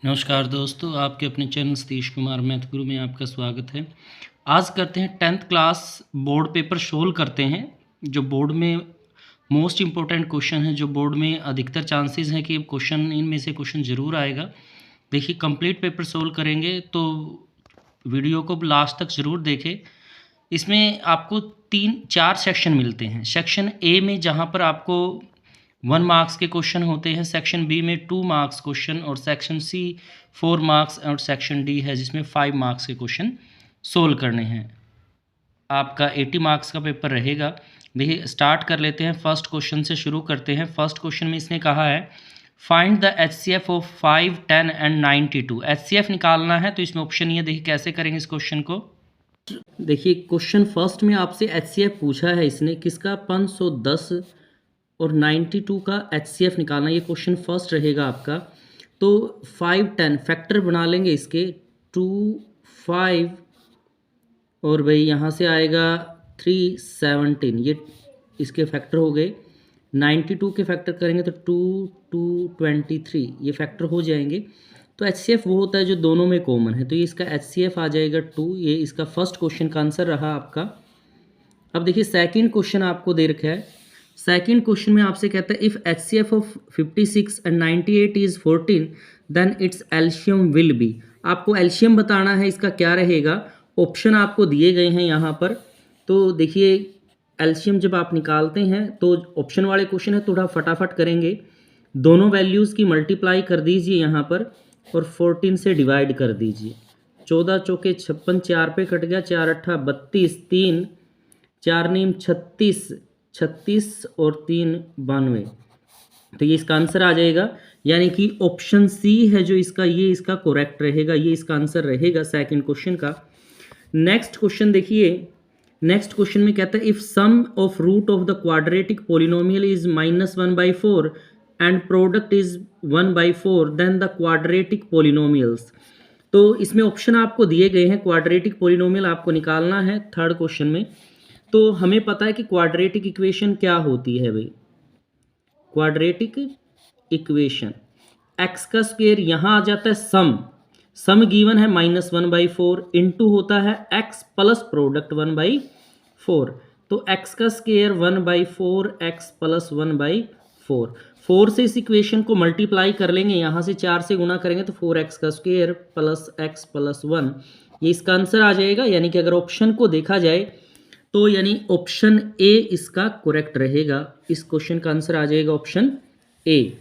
नमस्कार दोस्तों, आपके अपने चैनल सतीश कुमार मैथ गुरु में आपका स्वागत है। आज करते हैं 10th class board paper solve करते हैं। जो बोर्ड में मोस्ट इम्पोर्टेंट क्वेश्चन है, जो बोर्ड में अधिकतर चांसेस हैं कि क्वेश्चन इनमें से क्वेश्चन ज़रूर आएगा। देखिए, कंप्लीट पेपर सोल्व करेंगे तो वीडियो को लास्ट तक ज़रूर देखें। इसमें आपको 3-4 सेक्शन मिलते हैं। सेक्शन ए में जहाँ पर आपको 1 मार्क्स के क्वेश्चन होते हैं, सेक्शन बी में 2 मार्क्स क्वेश्चन और सेक्शन सी 4 मार्क्स और सेक्शन डी है जिसमें 5 मार्क्स के क्वेश्चन सोल्व करने हैं। आपका 80 मार्क्स का पेपर रहेगा। देखिए, स्टार्ट कर लेते हैं। फर्स्ट क्वेश्चन से शुरू करते हैं। फर्स्ट क्वेश्चन में इसने कहा है find the HCF of 5, 10 and 92। HCF निकालना है, तो इसमें ऑप्शन ये देखिए कैसे करेंगे इस क्वेश्चन को। देखिए, क्वेश्चन फर्स्ट में आपसे HCF पूछा है इसने किसका, 510 और 92 का HCF निकालना। ये क्वेश्चन फर्स्ट रहेगा आपका। तो 5, 10 फैक्टर बना लेंगे इसके, 2, 5 और भाई यहाँ से आएगा 3, 17, ये इसके फैक्टर हो गए। 92 के फैक्टर करेंगे तो 2, 2, 23 ये फैक्टर हो जाएंगे। तो HCF वो होता है जो दोनों में कॉमन है, तो ये इसका HCF आ जाएगा 2। ये इसका फर्स्ट क्वेश्चन का आंसर रहा आपका। अब देखिए, सेकंड क्वेश्चन आपको दे रखा है। सेकंड क्वेश्चन में आपसे कहता है if HCF of 56 and 98 is 14 then it's LCM will be. आपको एल्शियम बताना है, इसका क्या रहेगा। ऑप्शन आपको दिए गए हैं यहाँ पर। तो देखिए, एल्शियम जब आप निकालते हैं तो ऑप्शन वाले क्वेश्चन है, थोड़ा फटाफट करेंगे। दोनों वैल्यूज़ की मल्टीप्लाई कर दीजिए यहाँ पर और 14 से डिवाइड कर दीजिए। 14 चौके 56, 4 पे कट गया, 4 अट्ठा 32, 3 4 नीम 36, 36 और 3 92। तो ये इसका आंसर आ जाएगा, यानी कि ऑप्शन सी है जो इसका, ये इसका करेक्ट रहेगा, ये इसका आंसर रहेगा सेकंड क्वेश्चन का। नेक्स्ट क्वेश्चन देखिए। नेक्स्ट क्वेश्चन में कहता है if sum of root of the quadratic polynomial is -1/4 and product is 1/4 then the quadratic polynomials. तो इसमें ऑप्शन आपको दिए गए हैं, क्वाड्रेटिक पोलिनोमियल आपको निकालना है थर्ड क्वेश्चन में। तो हमें पता है कि क्वाड्रेटिक इक्वेशन क्या होती है भाई। क्वाड्रेटिक इक्वेशन एक्स का स्क्वायर यहाँ आ जाता है सम गिवन है -1/4 इंटू होता है एक्स प्लस प्रोडक्ट 1/4। तो एक्स का स्क्वायर 1/4 एक्स प्लस 1/4। 4 से इस इक्वेशन को मल्टीप्लाई कर लेंगे, यहाँ से 4 से गुना करेंगे तो 4x का स्क्वायर प्लस x प्लस 1, ये इसका आंसर आ जाएगा। यानी कि अगर ऑप्शन को देखा जाए तो यानी ऑप्शन ए इसका करेक्ट रहेगा। इस क्वेश्चन का आंसर आ जाएगा ऑप्शन ए।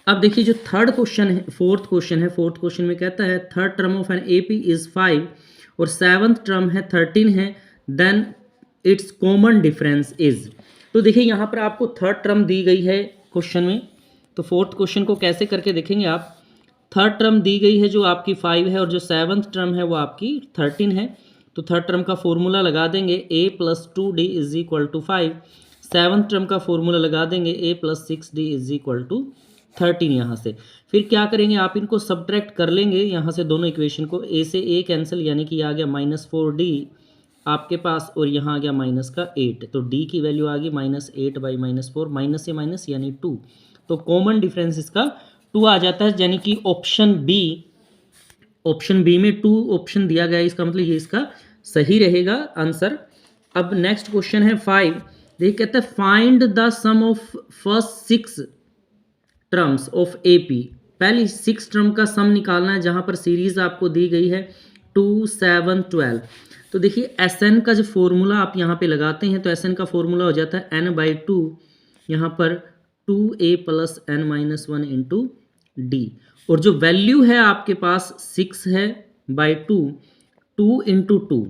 अब देखिए, जो थर्ड क्वेश्चन है, फोर्थ क्वेश्चन है। फोर्थ क्वेश्चन में कहता है third term of an AP is 5 और सेवंथ टर्म है 13 है, then its common difference is. तो देखिए, यहाँ पर आपको थर्ड टर्म दी गई है क्वेश्चन में। तो फोर्थ क्वेश्चन को कैसे करके देखेंगे आप। थर्ड टर्म दी गई है जो आपकी 5 है और जो सेवंथ टर्म है वो आपकी 13 है। तो थर्ड टर्म का फॉर्मूला लगा देंगे a + 2d = 5। सेवंथ टर्म का फॉर्मूला लगा देंगे a + 6d = 13। यहाँ से फिर क्या करेंगे, आप इनको सब्ट्रैक्ट कर लेंगे यहाँ से दोनों इक्वेशन को। a से a कैंसिल, यानी कि आ गया -4d आपके पास और यहाँ आ गया -8। तो d की वैल्यू आ गई -8/-4, माइनस से माइनस यानी 2। तो कॉमन डिफरेंस इसका 2 आ जाता है, यानी कि ऑप्शन बी में 2 ऑप्शन दिया गया है, इसका मतलब ये इसका सही रहेगा आंसर। अब नेक्स्ट क्वेश्चन है 5। देखिए, कहता है find the sum of first 6 terms of AP। पहली 6 टर्म का सम निकालना है, जहां पर सीरीज आपको दी गई है 2, 7, 12। तो देखिए, SN का जो फॉर्मूला आप यहाँ पे लगाते हैं तो SN का फॉर्मूला हो जाता है n/2, यहाँ पर 2a + n-1 इंटू d। और जो वैल्यू है आपके पास 6 है बाई 2, 2 इंटू 2,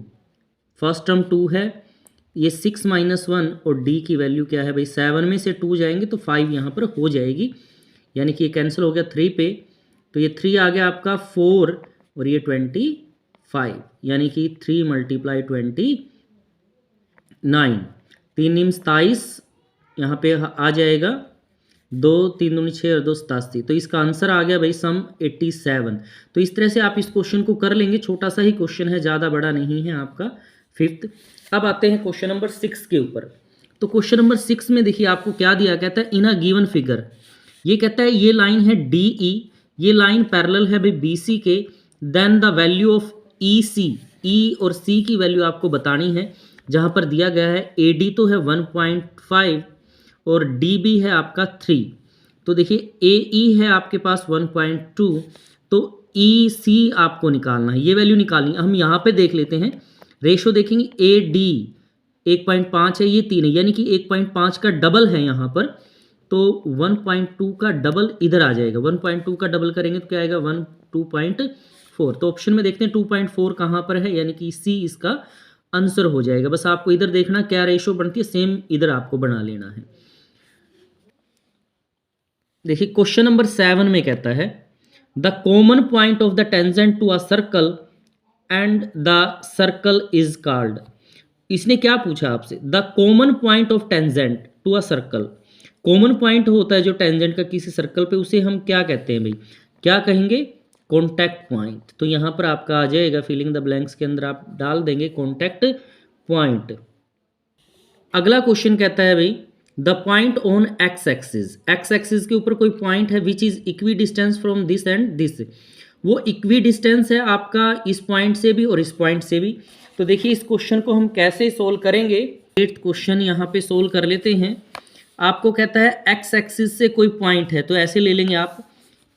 फर्स्ट टर्म 2 है, ये 6 - 1 और d की वैल्यू क्या है भाई, 7 में से 2 जाएंगे तो 5 यहाँ पर हो जाएगी, यानी कि ये कैंसिल हो गया 3 पे। तो ये 3 आ गया आपका 4 और ये 25, यानी कि 3 × 29, 3 नीम 27 यहाँ पे आ जाएगा, 2 3 दूनी 6 और 2 87। तो इसका आंसर आ गया भाई सम 87। तो इस तरह से आप इस क्वेश्चन को कर लेंगे, छोटा सा ही क्वेश्चन है, ज़्यादा बड़ा नहीं है आपका फिफ्थ। अब आते हैं क्वेश्चन नंबर 6 के ऊपर। तो क्वेश्चन नंबर 6 में देखिए आपको क्या दिया, कहता है इन अ गिवन फिगर। ये कहता है ये लाइन है DE, ये लाइन पैरेलल है भाई BC के, then the value of EC, E और C की वैल्यू आपको बतानी है, जहाँ पर दिया गया है AD तो है 1.5 और DB है आपका 3। तो देखिए AE है आपके पास 1.2, तो EC आपको निकालना है, ये वैल्यू निकालनी है। हम यहाँ पे देख लेते हैं, रेशो देखेंगे AD 1.5 है, ये 3 है, यानी कि 1.5 का डबल है यहाँ पर, तो 1.2 का डबल इधर आ जाएगा। 1.2 का डबल करेंगे तो क्या आएगा 2.4। तो ऑप्शन में देखते हैं 2.4 कहाँ पर है, यानी कि C इसका आंसर हो जाएगा। बस आपको इधर देखना क्या रेशो बनती है, सेम इधर आपको बना लेना है। देखिए क्वेश्चन नंबर 7 में कहता है the common point of the tangent to a circle and the circle is called. इसने क्या पूछा आपसे, the common point of tangent to a circle. Common point होता है जो टेंजेंट का किसी सर्कल पे, उसे हम क्या कहते हैं भाई, क्या कहेंगे, कॉन्टैक्ट पॉइंट। तो यहां पर आपका आ जाएगा फिलिंग द ब्लैंक्स के अंदर आप डाल देंगे कॉन्टैक्ट पॉइंट। अगला क्वेश्चन कहता है भाई the point on x axis, x axis के ऊपर कोई पॉइंट है which is equi distance from this and this. वो इक्वी डिस्टेंस है आपका इस पॉइंट से भी और इस पॉइंट से भी। तो देखिए इस क्वेश्चन को हम कैसे सोल्व करेंगे। 8th क्वेश्चन यहाँ पे सोल्व कर लेते हैं। आपको कहता है एक्स एक्सिस से कोई पॉइंट है, तो ऐसे ले लेंगे आप।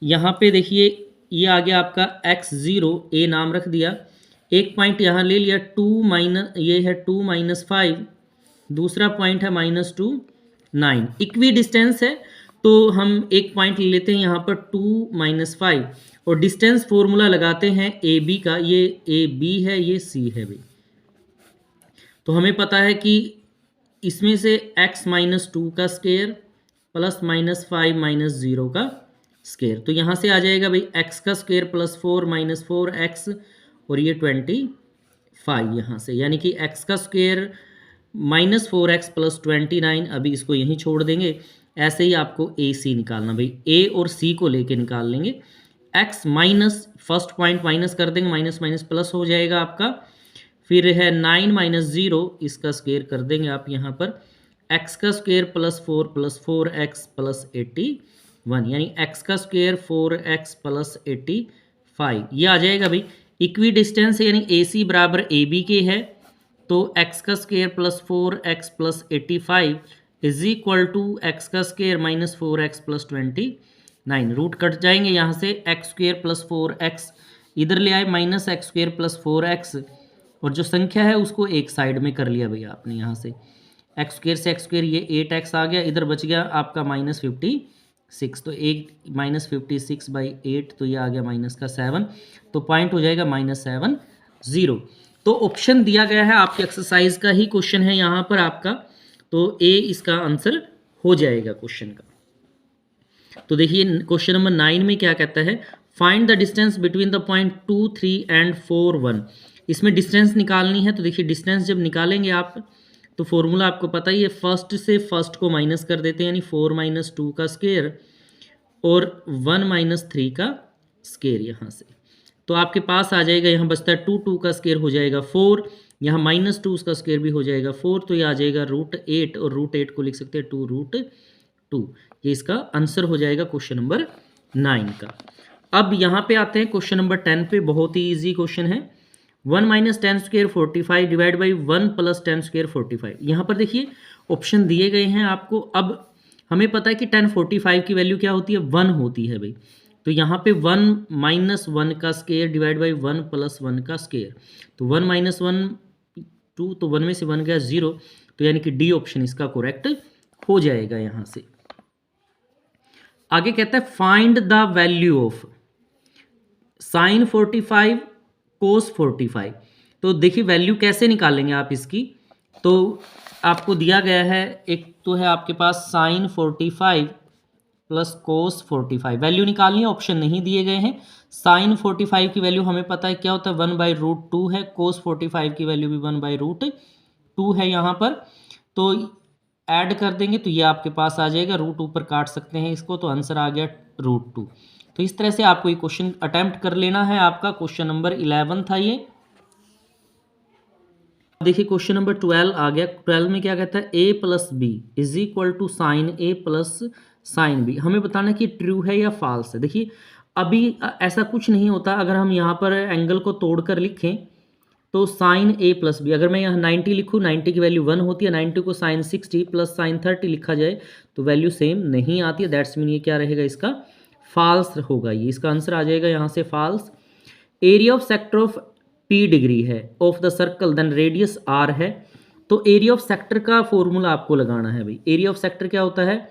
यहाँ पे देखिए ये आ गया आपका x0, ए नाम रख दिया। एक पॉइंट यहाँ ले लिया 2 माइनस, ये है 2 - 5, दूसरा पॉइंट है -2 9। इक्वी डिस्टेंस है तो हम एक पॉइंट ले लेते हैं यहाँ पर 2 - 5 और डिस्टेंस फॉर्मूला लगाते हैं AB का। ये AB है, ये C है भाई। तो हमें पता है कि इसमें से x - 2 का स्क्वायर प्लस -5 - 0 का स्क्वायर, तो यहाँ से आ जाएगा भाई x का स्क्वायर प्लस 4 - 4x और ये 25 यहाँ से, यानी कि x का स्क्वायर -4x प्लस 29। अभी इसको यहीं छोड़ देंगे। ऐसे ही आपको AC निकालना भाई, A और C को लेके निकाल लेंगे। x minus, first point minus कर देंगे, माइनस माइनस प्लस हो जाएगा आपका। फिर है 9 - 0, इसका स्क्वायर कर देंगे आप यहाँ पर। x का square plus 4 plus 4x plus 81, यानी x का स्क्वायर 4x प्लस 85, ये आ जाएगा भाई। इक्वी डिस्टेंस यानी AC बराबर AB के है, तो x का square plus 4x plus 85 is equal to x का square minus 4x plus 29। Root कट जाएंगे यहाँ से, x स्क्वायर प्लस 4x इधर ले आए minus x square plus 4x, और जो संख्या है उसको एक साइड में कर लिया भैया आपने यहाँ से। x स्क्वायर से x स्क्वायर ये 8x आ गया, इधर बच गया आपका -56, तो 8 -56/8, तो ये आ गया माइनस का 7, तो पॉइंट हो जाएगा -7 0। तो ऑप्शन दिया गया है आपके एक्सरसाइज का ही क्वेश्चन है यहाँ पर आपका, तो A इसका आंसर हो जाएगा क्वेश्चन का। तो देखिए क्वेश्चन नंबर 9 में क्या कहता है, find the distance between the point 2, 3 and 4, 1। इसमें डिस्टेंस निकालनी है। तो देखिए डिस्टेंस जब निकालेंगे आप तो फॉर्मूला आपको पता ही है, फर्स्ट से फर्स्ट को माइनस कर देते हैं, यानी 4 - 2 का स्क्वायर और 1 - 3 का स्क्वायर यहाँ से। तो आपके पास आ जाएगा, यहाँ बचता है 2 का स्क्वायर हो जाएगा 4, यहाँ -2 उसका स्क्वायर भी हो जाएगा 4, तो ये आ जाएगा √8, और √8 को लिख सकते हैं 2√2। ये इसका आंसर हो जाएगा क्वेश्चन नंबर 9 का। अब यहाँ पे आते हैं क्वेश्चन नंबर 10 पे। बहुत ही ईजी क्वेश्चन है। 1 - 10 स्क्वायर 45 डिवाइड बाई 1 + 10 स्क्वायर 45। यहाँ पर देखिए ऑप्शन दिए गए हैं आपको। अब हमें पता है कि 10 45 की वैल्यू क्या होती है, 1 होती है भाई। तो यहाँ पे 1 - 1 का स्क्वायर डिवाइड बाई 1 + 1 का स्क्वायर, तो 1 - 1 2, तो 1 में से 1 गया 0, तो यानी कि D ऑप्शन इसका करेक्ट हो जाएगा यहाँ से। आगे कहता है find the value of sin 45 cos 45। तो देखिए वैल्यू कैसे निकालेंगे आप इसकी। तो आपको दिया गया है, एक तो है आपके पास sin 45 प्लस cos 45, वैल्यू निकालनी है, ऑप्शन नहीं दिए गए हैं। sin 45 की वैल्यू हमें पता है क्या होता है, 1/√2 है। cos 45 की वैल्यू भी 1/√2 है यहाँ पर। तो ऐड कर देंगे तो ये आपके पास आ जाएगा, रूट ऊपर काट सकते हैं इसको, तो आंसर आ गया √2। तो इस तरह से आपको ये क्वेश्चन अटेम्प्ट कर लेना है। आपका क्वेश्चन नंबर 11 था ये। देखिए क्वेश्चन नंबर 12 आ गया। 12 में क्या कहता है, a + b = sin a + sin b। हमें बताना है कि ट्रू है या फॉल्स है। देखिए अभी ऐसा कुछ नहीं होता। अगर हम यहाँ पर एंगल को तोड़कर लिखें तो साइन ए प्लस बी, अगर मैं यहाँ 90 लिखूँ, 90 की वैल्यू 1 होती है, 90 को साइन 60 प्लस साइन 30 लिखा जाए तो वैल्यू सेम नहीं आती है। दैट्स मीन ये क्या रहेगा, इसका फॉल्स होगा। ये इसका आंसर आ जाएगा यहाँ से falls. Area of sector of P degree है of the circle, then radius R है। तो एरिया ऑफ सेक्टर का फॉर्मूला आपको लगाना है भाई। एरिया ऑफ सेक्टर क्या होता है,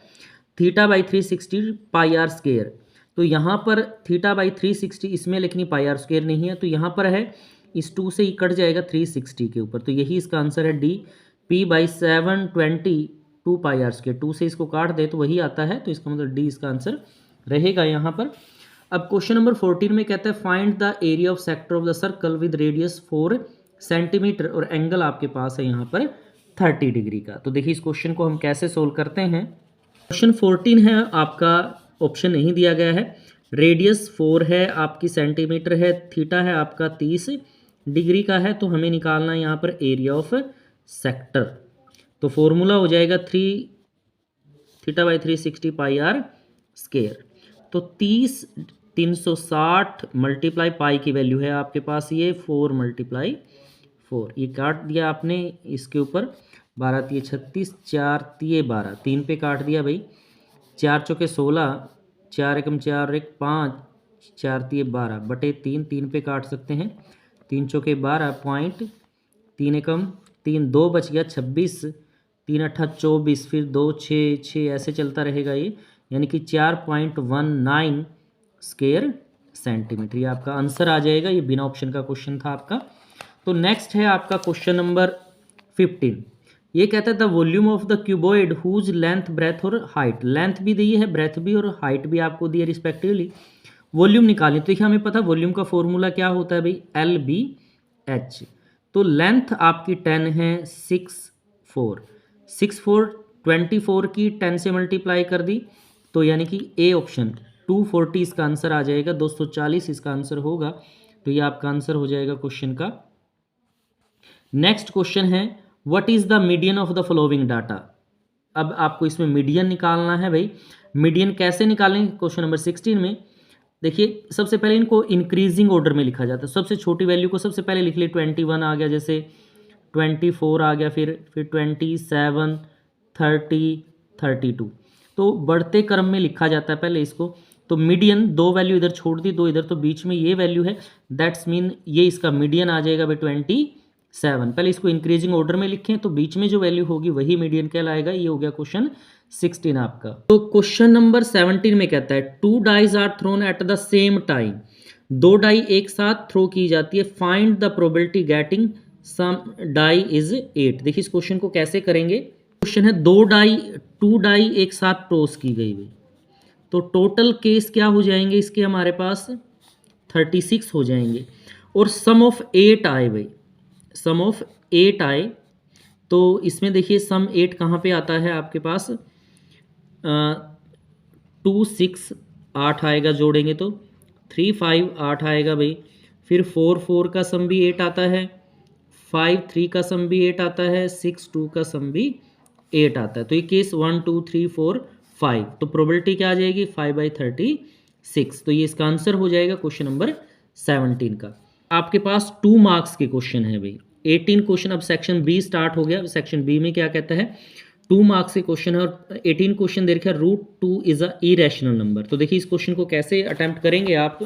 theta by 360 pi r square. तो यहाँ पर थीटा बाई 360 इसमें, लेकिन पाई आर स्क्वायर नहीं है, तो यहाँ पर है इस 2 से ही कट जाएगा 360 के ऊपर, तो यही इसका आंसर है D. P by 720 2 pi r square, 2 से इसको काट दे तो वही आता है, तो इसका मतलब डी इसका आंसर रहेगा यहाँ पर। अब क्वेश्चन नंबर 14 में कहता है find the area of sector of the circle with radius 4 centimetre, और एंगल आपके पास है यहाँ पर 30 डिग्री का। तो देखिए इस क्वेश्चन को हम कैसे सोल्व करते हैं। क्वेश्चन 14 है आपका, ऑप्शन नहीं दिया गया है। रेडियस 4 है आपकी सेंटीमीटर है, थीटा है आपका 30 डिग्री का है, तो हमें निकालना है यहाँ पर एरिया ऑफ सेक्टर। तो फॉर्मूला हो जाएगा 3 theta by 360 pi r square. तो 360 मल्टीप्लाई पाई की वैल्यू है आपके पास ये 4 मल्टीप्लाई 4, ये काट दिया आपने इसके ऊपर, 12 तिये 36, 4 तिये 12, 3 पे काट दिया भाई, 4 चौके 16, 4 एकम 4 एक 5, 4 तिये 12 बटे 3, 3 पे काट सकते हैं, 3 चौके 12 पॉइंट, 3 एकम 3, 2 बच गया 26, 3 अट्ठा 24, फिर 2 6 6 ऐसे चलता रहेगा ये, यानी कि 4.19 स्क्वायर सेंटीमीटर, ये आपका आंसर आ जाएगा। ये बिना ऑप्शन का क्वेश्चन था आपका। तो नेक्स्ट है आपका क्वेश्चन नंबर 15। ये कहता है the volume of the cuboid whose length breadth और हाइट, लेंथ भी दी है, ब्रेथ भी और हाइट भी आपको दी है रिस्पेक्टिवली। वॉल्यूम निकालें, तो देखिए हमें पता वॉल्यूम का फॉर्मूला क्या होता है भाई, एल बी एच। तो लेंथ आपकी 10 है, 6 4 24 की 10 से मल्टीप्लाई कर दी, तो यानी कि ए ऑप्शन 240 इसका आंसर आ जाएगा, 240 इसका आंसर होगा। तो ये आपका आंसर हो जाएगा क्वेश्चन का। नेक्स्ट क्वेश्चन है what is the median of the following data. अब आपको इसमें मीडियन निकालना है भाई। मीडियन कैसे निकालेंगे, क्वेश्चन नंबर 16 में देखिए सबसे पहले इनको इंक्रीजिंग ऑर्डर में लिखा जाता है। सबसे छोटी वैल्यू को सबसे पहले लिख लिए, 21 आ गया, जैसे 24 आ गया, फिर 27 30 32, तो बढ़ते क्रम में लिखा जाता है पहले इसको। तो मीडियन, 2 वैल्यू इधर छोड़ दी, 2 इधर, तो बीच में ये वैल्यू है, दैट्स मीन ये इसका मीडियन आ जाएगा भाई 27। पहले इसको इंक्रीजिंग ऑर्डर में लिखें, तो बीच में जो वैल्यू होगी वही मीडियन कहलाएगा। ये हो गया क्वेश्चन 16 आपका। तो क्वेश्चन नंबर 17 में कहता है 2 dice are thrown at the same time, 2 die एक साथ थ्रो की जाती है, find the probability getting sum die is 8। देखिए इस क्वेश्चन को कैसे करेंगे। क्वेश्चन है 2 डाई एक साथ टॉस की गई हुई, तो टोटल केस क्या हो जाएंगे इसके हमारे पास 36 हो जाएंगे, और सम ऑफ 8 आए भाई, सम ऑफ 8 आए, तो इसमें देखिए सम 8 कहाँ पे आता है आपके पास, 2 6 8 आएगा, जोड़ेंगे तो 3 5 8 आएगा भाई, फिर 4 4 का सम भी 8 आता है, 5 3 का सम भी 8 आता है, 6 2 का सम भी 8 आता है। तो ये केस 1 2 3 4 5, तो प्रोबेबिलिटी क्या आ जाएगी 5/36। तो ये इसका आंसर हो जाएगा क्वेश्चन नंबर 17 का। आपके पास 2 मार्क्स के क्वेश्चन है भाई, 18 क्वेश्चन। अब सेक्शन बी स्टार्ट हो गया। सेक्शन बी में क्या कहता है, 2 मार्क्स के क्वेश्चन है और 18 क्वेश्चन दे रखा है, √2 इज अ इरेशनल नंबर। तो देखिए इस क्वेश्चन को कैसे अटेम्प्ट करेंगे आप।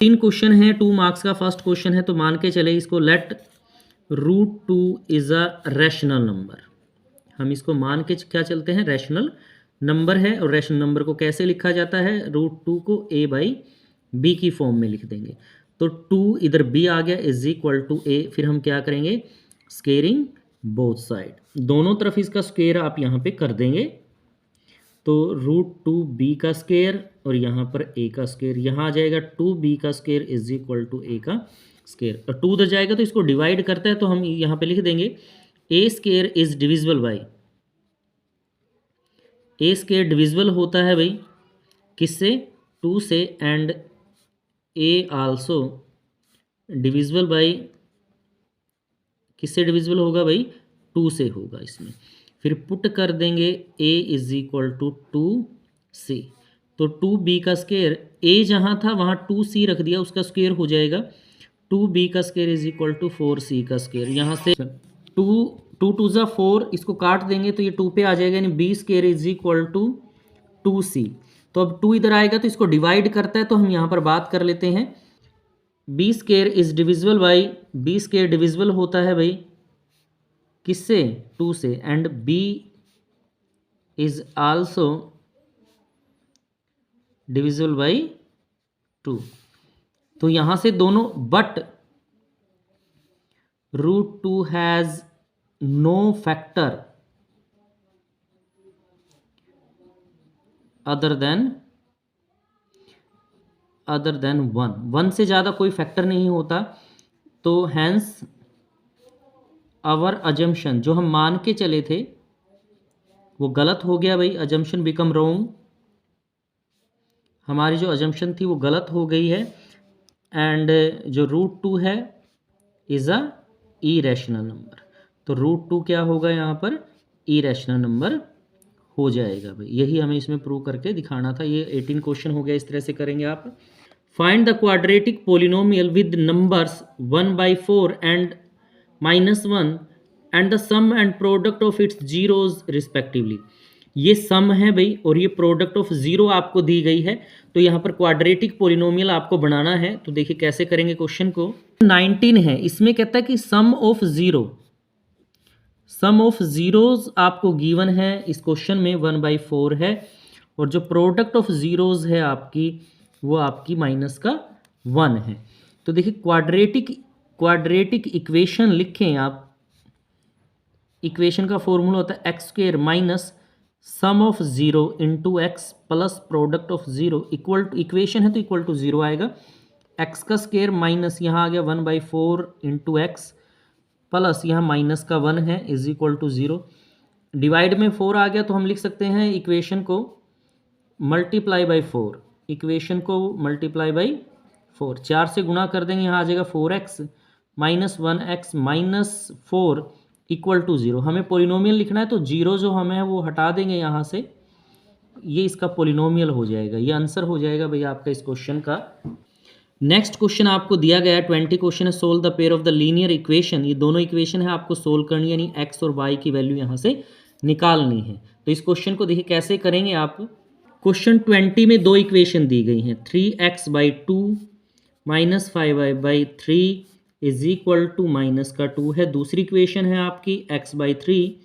3 क्वेश्चन है 2 मार्क्स का, फर्स्ट क्वेश्चन है, तो मान के चले इसको let √2 is a rational number. हम इसको मान के क्या चलते हैं, रैशनल नंबर है। और रैशनल नंबर को कैसे लिखा जाता है, √2 को a/b की फॉर्म में लिख देंगे। तो 2 इधर b आ गया इज इक्वल टू a, फिर हम क्या करेंगे, स्क्वेयरिंग बोथ साइड, दोनों तरफ इसका स्क्वेयर आप यहाँ पे कर देंगे। तो √2b का स्क्वेयर और यहाँ पर a का स्क्वेयर, यहाँ आ जाएगा 2b का square is equal to a का स्क्वेयर। और 2 उधर जाएगा तो इसको डिवाइड करता है, तो हम यहाँ पे लिख देंगे a square is divisible by, A square divisible होता है भाई किससे, 2 से, and A also divisible by, किससे डिविजिबल होगा भाई, 2 से होगा इसमें। फिर पुट कर देंगे a is equal to 2c, तो 2b का स्क्वेयर ए जहाँ था वहाँ 2c रख दिया, उसका स्क्वायर हो जाएगा 2b का square is equal to 4c का स्क्वायर। यहाँ से 2 4, इसको काट देंगे तो ये 2 पे आ जाएगा, यानी b square is equal to 2c। तो अब 2 इधर आएगा तो इसको डिवाइड करता है, तो हम यहाँ पर बात कर लेते हैं b square is divisible by, b square divisible होता है भाई किससे, 2 से, and b is also divisible by 2। तो यहां से दोनों, but √2 has no factor other than 1 से ज़्यादा कोई फैक्टर नहीं होता। तो हैंस आवर अजम्पशन, जो हम मान के चले थे वो गलत हो गया भाई, अजम्पशन बिकम रॉन्ग, हमारी जो अजम्पशन थी वो गलत हो गई है। एंड जो √2 है इज़ अ इरेशनल नंबर, तो √2 क्या होगा यहाँ पर, इरेशनल नंबर हो जाएगा भाई। यही हमें इसमें प्रूव करके दिखाना था। ये 18 क्वेश्चन हो गया, इस तरह से करेंगे आप। Find the quadratic polynomial with numbers 1/4 and -1 and the sum and product of its zeros respectively. ये सम है भाई और ये प्रोडक्ट ऑफ जीरो आपको दी गई है, तो यहाँ पर क्वाड्रेटिक पोलिनोमियल आपको बनाना है। तो देखिए कैसे करेंगे क्वेश्चन को। 19 है, इसमें कहता है कि सम ऑफ जीरोज आपको गिवन है इस क्वेश्चन में 1/4 है, और जो प्रोडक्ट ऑफ जीरोज है आपकी वो आपकी -1 है। तो देखिए क्वाड्रेटिक इक्वेशन लिखें आप, इक्वेशन का फॉर्मूला होता है x² minus sum of 0 into x plus product of 0 equal to, equation है तो इक्वल टू 0 आएगा, x का स्क्वायर माइनस यहाँ आ गया 1/4 इंटू एक्स प्लस यहाँ माइनस का 1 है इज इक्वल टू 0। डिवाइड में 4 आ गया तो हम लिख सकते हैं इक्वेशन को मल्टीप्लाई बाई 4, इक्वेशन को मल्टीप्लाई बाई 4, 4 से गुणा कर देंगे, यहाँ आ जाएगा 4x minus 1x minus 4 equal to 0। हमें पोलिनोमियल लिखना है तो 0 जो हमें है वो हटा देंगे यहाँ से, ये इसका पोलिनोमियल हो जाएगा, ये आंसर हो जाएगा भाई आपका इस क्वेश्चन का। नेक्स्ट क्वेश्चन आपको दिया गया है 20 क्वेश्चन है, solve the pair of the linear equation. ये दोनों इक्वेशन है आपको सोल्व करनी, यानी x और y की वैल्यू यहाँ से निकालनी है। तो इस क्वेश्चन को देखिए कैसे करेंगे आप। क्वेश्चन 20 में दो इक्वेशन दी गई हैं, 3x/2 minus 5y/3 is equal to minus का 2 है। दूसरी इक्वेशन है आपकी x/3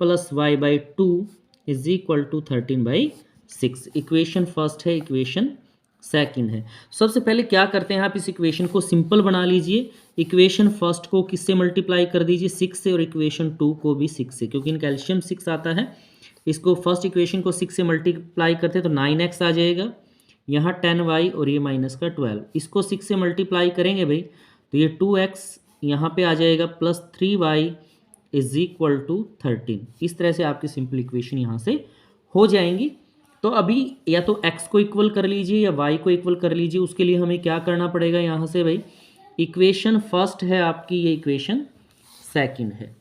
plus y/2 is equal to 13/6। Equation first है, इक्वेशन सेकंड है। सबसे पहले क्या करते हैं, आप इस इक्वेशन को सिंपल बना लीजिए। इक्वेशन फर्स्ट को किससे मल्टीप्लाई कर दीजिए, 6 से, और इक्वेशन 2 को भी 6 से, क्योंकि इनका एलसीएम 6 आता है। इसको फर्स्ट इक्वेशन को 6 से मल्टीप्लाई करते हैं तो 9x आ जाएगा, यहाँ 10y और ये माइनस का 12। इसको 6 से मल्टीप्लाई करेंगे भाई तो ये 2x यहाँ पे आ जाएगा plus 3y is equal to 13। इस तरह से आपकी सिंपल इक्वेशन यहाँ से हो जाएंगी। तो अभी या तो x को इक्वल कर लीजिए या y को इक्वल कर लीजिए, उसके लिए हमें क्या करना पड़ेगा यहाँ से भाई, इक्वेशन फर्स्ट है आपकी, ये इक्वेशन सेकंड है।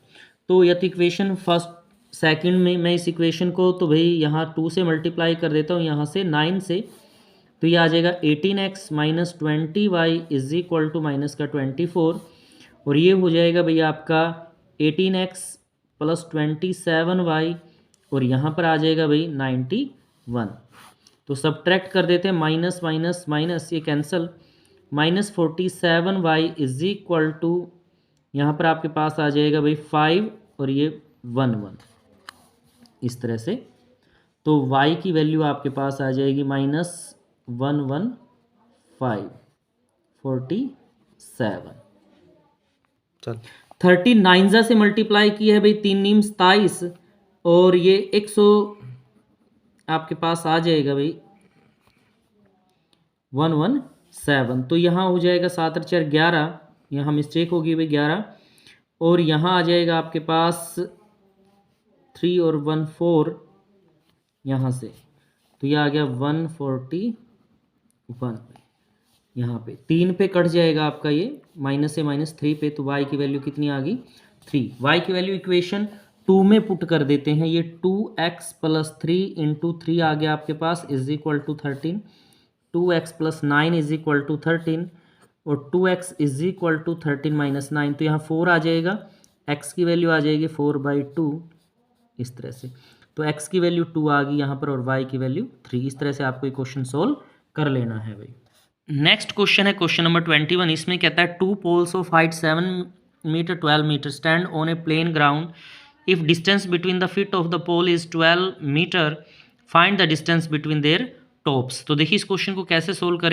तो या तो इक्वेशन फर्स्ट सेकंड में मैं इस इक्वेशन को तो भाई यहाँ 2 से मल्टीप्लाई कर देता हूँ, यहाँ से 9 से, तो ये आ जाएगा 18x minus 20y is equal to minus का 24, और ये हो जाएगा भैया आपका 18x प्लस 27y, और यहाँ पर आ जाएगा भाई 91। तो सब्ट्रैक्ट कर देते हैं, माइनस माइनस माइनस ये cancel, minus 47y is equal to यहाँ पर आपके पास आ जाएगा भाई 5 और ये 1 इस तरह से। तो y की वैल्यू आपके पास आ जाएगी -11547। चल 39 से मल्टीप्लाई किया है भाई, 3 नीम 27, और ये 100 आपके पास आ जाएगा भाई 117। तो यहाँ हो जाएगा 7 और 4 11, यहाँ मिस्टेक होगी भाई 11, और यहाँ आ जाएगा आपके पास 3 और 1 4 यहाँ से, तो ये आ गया 141। यहाँ पे 3 पे कट जाएगा आपका ये माइनस से माइनस 3 पे, तो y की वैल्यू कितनी आ गई 3। y की वैल्यू इक्वेशन 2 में पुट कर देते हैं, ये 2x प्लस 3 इंटू 3 आ गया आपके पास is equal to 13 2x plus 9 is equal to 13 और 2x is equal to 13 minus 9, तो यहाँ 4 आ जाएगा, x की वैल्यू आ जाएगी 4/2 इस तरह से। तो x की वैल्यू 2 आ गई यहाँ पर और y की वैल्यू 3। इस तरह से आपको ये क्वेश्चन सोल्व कर लेना है भाई। नेक्स्ट क्वेश्चन है क्वेश्चन नंबर 21। इसमें कहता है 2 poles of height 7 metre 12 metre stand on a plane ground, if distance between the feet of the pole is 12 metre, find the distance between their tops. तो देखिए इस क्वेश्चन को कैसे solve करें।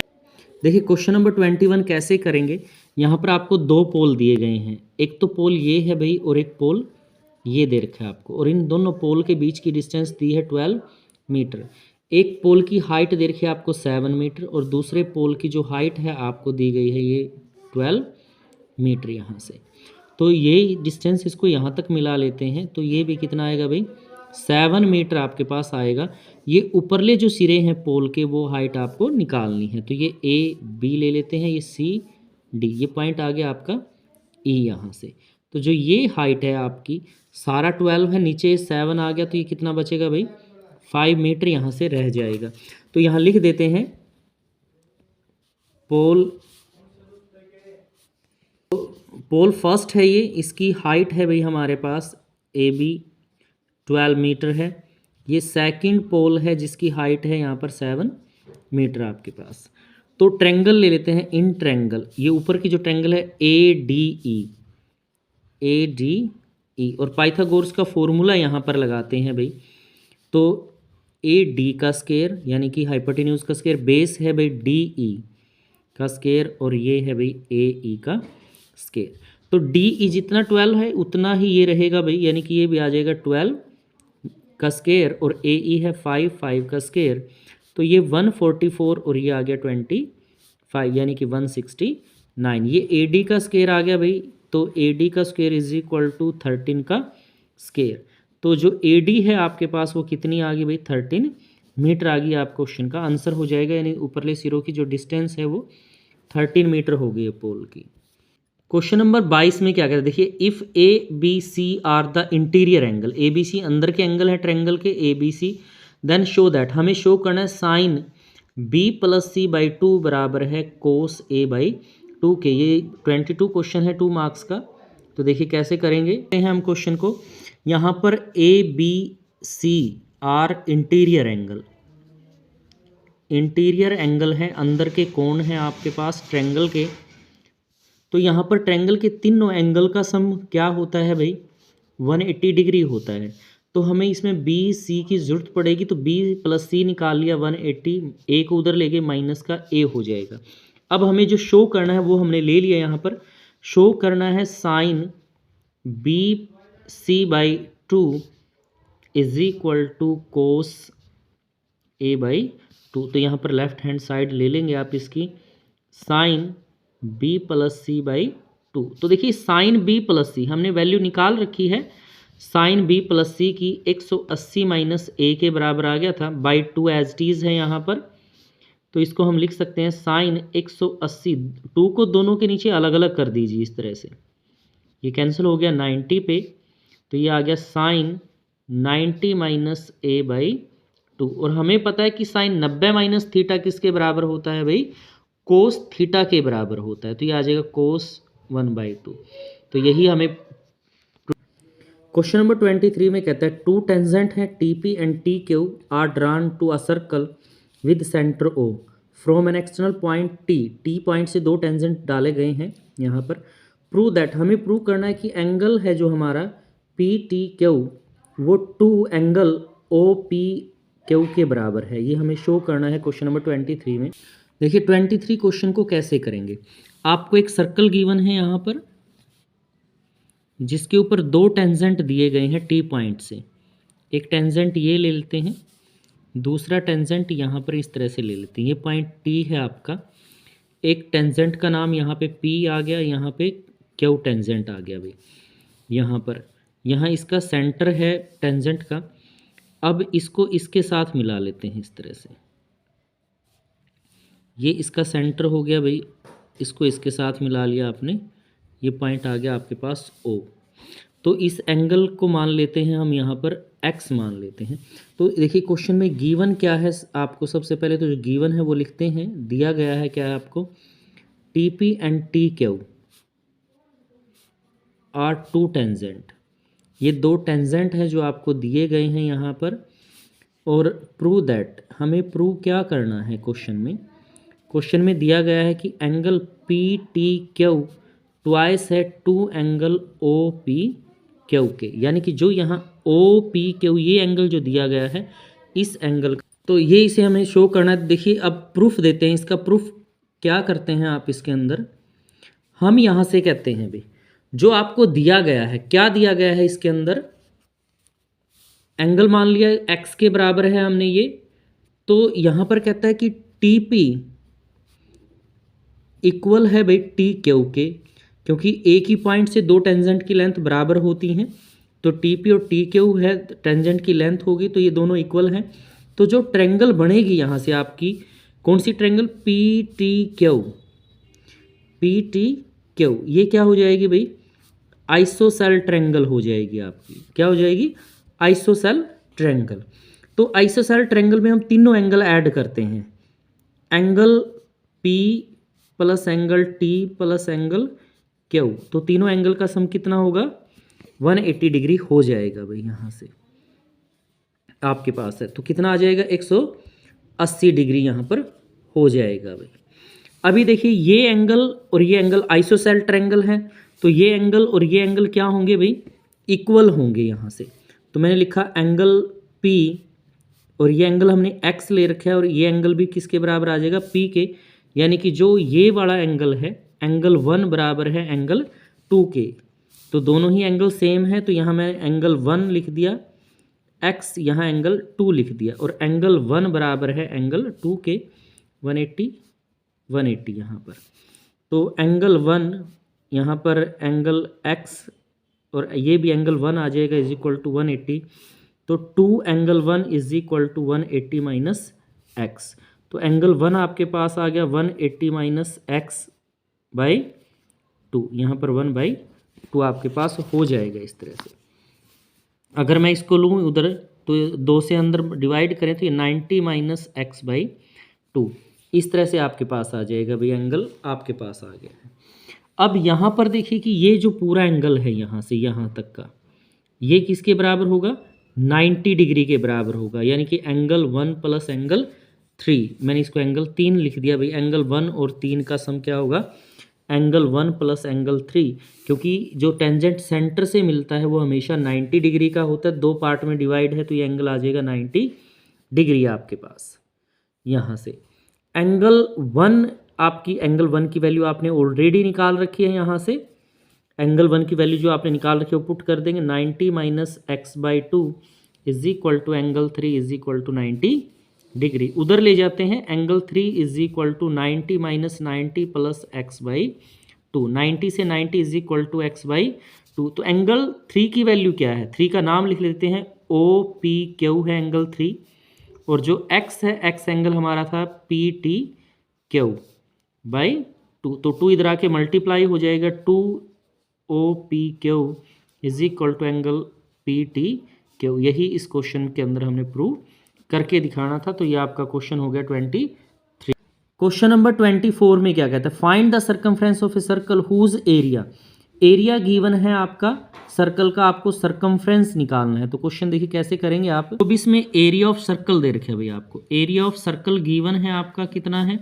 देखिए क्वेश्चन नंबर 21 कैसे करेंगे। यहाँ पर आपको दो पोल दिए गए हैं, एक तो पोल ये है भाई और एक पोल ये दे रखा है आपको, और इन दोनों पोल के बीच की डिस्टेंस दी है 12 मीटर। एक पोल की हाइट दे रखी है आपको 7 मीटर और दूसरे पोल की जो हाइट है आपको दी गई है ये 12 मीटर यहाँ से। तो ये डिस्टेंस इसको यहाँ तक मिला लेते हैं, तो ये भी कितना आएगा भाई 7 मीटर आपके पास आएगा। ये ऊपरले जो सिरे हैं पोल के वो हाइट आपको निकालनी है, तो ये A B ले लेते हैं, ये C D, ये पॉइंट आ गया आपका E यहाँ से। तो जो ये हाइट है आपकी सारा 12 है, नीचे 7 आ गया, तो ये कितना बचेगा भाई 5 मीटर यहाँ से रह जाएगा। तो यहाँ लिख देते हैं पोल फर्स्ट है ये, इसकी हाइट है भाई हमारे पास AB 12 मीटर है। ये सेकंड पोल है जिसकी हाइट है यहाँ पर 7 मीटर आपके पास। तो ट्रेंगल ले लेते हैं, इन ट्रेंगल ये ऊपर की जो ट्रेंगल है ADE और पाइथागोरस का फॉर्मूला यहाँ पर लगाते हैं भाई। तो AD का स्क्वायर यानी कि हाइपोटेन्यूज का स्क्वायर, बेस है भाई DE का स्क्वायर और ये है भाई AE का स्क्वायर। तो DE जितना 12 है उतना ही ये रहेगा भाई, यानी कि ये भी आ जाएगा 12 का स्क्वायर और AE है 5 का स्क्वायर, तो ये 144 और ये आ गया 25 यानी कि 169। ये AD का स्क्वायर आ गया भाई, तो AD का स्क्वायर इज इक्वल टू 13 का स्क्वायर। तो जो AD है आपके पास वो कितनी आ गई भाई 13 मीटर आ गई। आप क्वेश्चन का आंसर हो जाएगा, यानी ऊपरले सिरों की जो डिस्टेंस है वो 13 मीटर हो गई है पोल की। क्वेश्चन नंबर 22 में क्या कहते हैं, देखिए if ABC are the interior angle, ABC अंदर के एंगल है ट्रेंगल के ABC, देन शो दैट, हमें शो करना है साइन B + C/2 बराबर है कोस A/2 के। ये 22 क्वेश्चन है 2 मार्क्स का। तो देखिए कैसे करेंगे हम क्वेश्चन को। यहाँ पर ABC आर इंटीरियर एंगल है, अंदर के कोण हैं आपके पास ट्रेंगल के। तो यहाँ पर ट्रायंगल के तीनों एंगल का सम क्या होता है भाई 180 डिग्री होता है। तो हमें इसमें बी सी की ज़रूरत पड़ेगी, तो बी + सी निकाल लिया 180, ए को उधर ले गए माइनस का ए हो जाएगा। अब हमें जो शो करना है वो हमने ले लिया, यहाँ पर शो करना है sine BC/2 is equal to cos A/2। तो यहाँ पर लेफ्ट हैंड साइड ले लेंगे आप इसकी, साइन B + C/2। तो देखिए साइन B + C हमने वैल्यू निकाल रखी है, साइन B + C की 180 - A के बराबर आ गया था, /2 एज इट इज़ है यहाँ पर। तो इसको हम लिख सकते हैं साइन 180, 2 को दोनों के नीचे अलग अलग कर दीजिए इस तरह से, ये कैंसिल हो गया 90 पे। तो ये आ गया साइन 90 - A/2। और हमें पता है कि साइन 90 - थीटा किसके बराबर होता है भाई, कोस थीटा के बराबर होता है। तो ये आ जाएगा कोस 1/2। तो यही हमें क्वेश्चन नंबर 23 में कहता है 2 टेंजेंट है TP and TQ are drawn to a circle with centre O from an external point T point से 2 टेंजेंट डाले गए हैं यहाँ पर। प्रूव दैट, हमें प्रूव करना है कि एंगल है जो हमारा PTQ वो 2 एंगल OPQ के बराबर है। ये हमें शो करना है क्वेश्चन नंबर 23 में। देखिए 23 क्वेश्चन को कैसे करेंगे। आपको एक सर्कल गिवन है यहाँ पर जिसके ऊपर 2 टेंजेंट दिए गए हैं T पॉइंट से। एक टेंजेंट ये ले लेते हैं, दूसरा टेंजेंट यहाँ पर इस तरह से ले लेते हैं। ये पॉइंट T है आपका, एक टेंजेंट का नाम यहाँ पे P आ गया, यहाँ पे Q टेंजेंट आ गया भाई यहाँ पर। यहाँ इसका सेंटर है टेंजेंट का। अब इसको इसके साथ मिला लेते हैं इस तरह से, ये इसका सेंटर हो गया भाई, इसको इसके साथ मिला लिया आपने, ये पॉइंट आ गया आपके पास O। तो इस एंगल को मान लेते हैं हम यहाँ पर x मान लेते हैं। तो देखिए क्वेश्चन में गिवन क्या है, आपको सबसे पहले तो जो गिवन है वो लिखते हैं। दिया गया है क्या है आपको, TP and TQ are two tangent. ये दो टेंजेंट हैं जो आपको दिए गए हैं यहाँ पर। और प्रूव दैट, हमें प्रूव क्या करना है क्वेश्चन में दिया गया है कि एंगल PTQ ट्वाइस है टू एंगल OPQ के, यानी कि जो यहाँ OPQ ये एंगल जो दिया गया है इस एंगल का, तो ये इसे हमें शो करना है। देखिए अब प्रूफ देते हैं, इसका प्रूफ क्या करते हैं आप इसके अंदर, हम यहाँ से कहते हैं भाई जो आपको दिया गया है, क्या दिया गया है इसके अंदर, एंगल मान लिया x के बराबर है हमने ये, तो यहाँ पर कहता है कि TP इक्वल है भाई TQ के, क्योंकि एक ही पॉइंट से दो टेंजेंट की लेंथ बराबर होती हैं, तो TP और TQ है टेंजेंट की लेंथ होगी, तो ये दोनों इक्वल हैं। तो जो ट्रेंगल बनेगी यहाँ से आपकी, कौन सी ट्रेंगल, PTQ, ये क्या हो जाएगी भाई, आइसोसेल ट्रेंगल हो जाएगी आपकी। क्या हो जाएगी, आइसोसेल ट्रेंगल। तो आइसोसेल ट्रेंगल में हम तीनों एंगल ऐड करते हैं, angle P plus angle T plus angle Q, तो तीनों एंगल का सम कितना होगा, 180 डिग्री हो जाएगा भाई। यहाँ से आपके पास है तो कितना आ जाएगा, 180 डिग्री यहाँ पर हो जाएगा भाई। अभी देखिए ये एंगल और ये एंगल आइसोसेल ट्रेंगल है, तो ये एंगल और ये एंगल क्या होंगे भाई, इक्वल होंगे यहाँ से। तो मैंने लिखा एंगल P और ये एंगल हमने x ले रखा है, और ये एंगल भी किसके बराबर आ जाएगा, P के, यानी कि जो ये वाला एंगल है, एंगल 1 बराबर है एंगल 2 के, तो दोनों ही एंगल सेम है। तो यहाँ मैं एंगल 1 लिख दिया, x यहाँ एंगल 2 लिख दिया, और एंगल 1 बराबर है एंगल 2 के, 180 यहाँ पर। तो एंगल 1 यहाँ पर एंगल x और ये भी एंगल 1 आ जाएगा इज इक्वल टू 180, तो 2 angle 1 is equal to 180 minus x. तो एंगल 1 आपके पास आ गया 180 माइनस एक्स बाई 2, यहाँ पर 1/2 आपके पास हो जाएगा इस तरह से। अगर मैं इसको लूँ उधर तो 2 से अंदर डिवाइड करें तो ये 90 माइनस x/2 इस तरह से आपके पास आ जाएगा भाई, एंगल आपके पास आ गया है। अब यहाँ पर देखिए कि ये जो पूरा एंगल है यहाँ से यहाँ तक का, ये किसके बराबर होगा, 90 डिग्री के बराबर होगा, यानी कि एंगल 1 प्लस एंगल 3, मैंने इसको एंगल 3 लिख दिया भाई। एंगल 1 और 3 का सम क्या होगा, एंगल 1 प्लस एंगल 3, क्योंकि जो टेंजेंट सेंटर से मिलता है वो हमेशा 90 डिग्री का होता है, 2 पार्ट में डिवाइड है, तो ये एंगल आ जाएगा 90 डिग्री आपके पास। यहाँ से एंगल 1, आपकी एंगल 1 की वैल्यू आपने ऑलरेडी निकाल रखी है, यहाँ से एंगल 1 की वैल्यू जो आपने निकाल रखी है वो पुट कर देंगे, 90 minus x/2 is equal to angle 3 is equal to 90 degree. उधर ले जाते हैं, angle 3 is equal to 90 minus 90 plus x/2, 90 से 90 इज इक्वल टू x/2। तो एंगल 3 की वैल्यू क्या है, 3 का नाम लिख लेते हैं, OPQ है एंगल 3, और जो x है, x एंगल हमारा था PTQ/2, तो 2 इधर आके मल्टीप्लाई हो जाएगा, 2OPQ is equal to angle PTQ। यही इस क्वेश्चन के अंदर हमने प्रूव करके दिखाना था। तो ये आपका क्वेश्चन हो गया 23। क्वेश्चन नंबर 24 में क्या कहता है, find the circumference of a circle whose area given है आपका सर्कल का, आपको सर्कमफ्रेंस निकालना है। तो क्वेश्चन देखिए कैसे करेंगे आप, तो भी इसमें एरिया ऑफ सर्कल दे रखे भाई, आपको एरिया ऑफ सर्कल गिवन है आपका कितना है,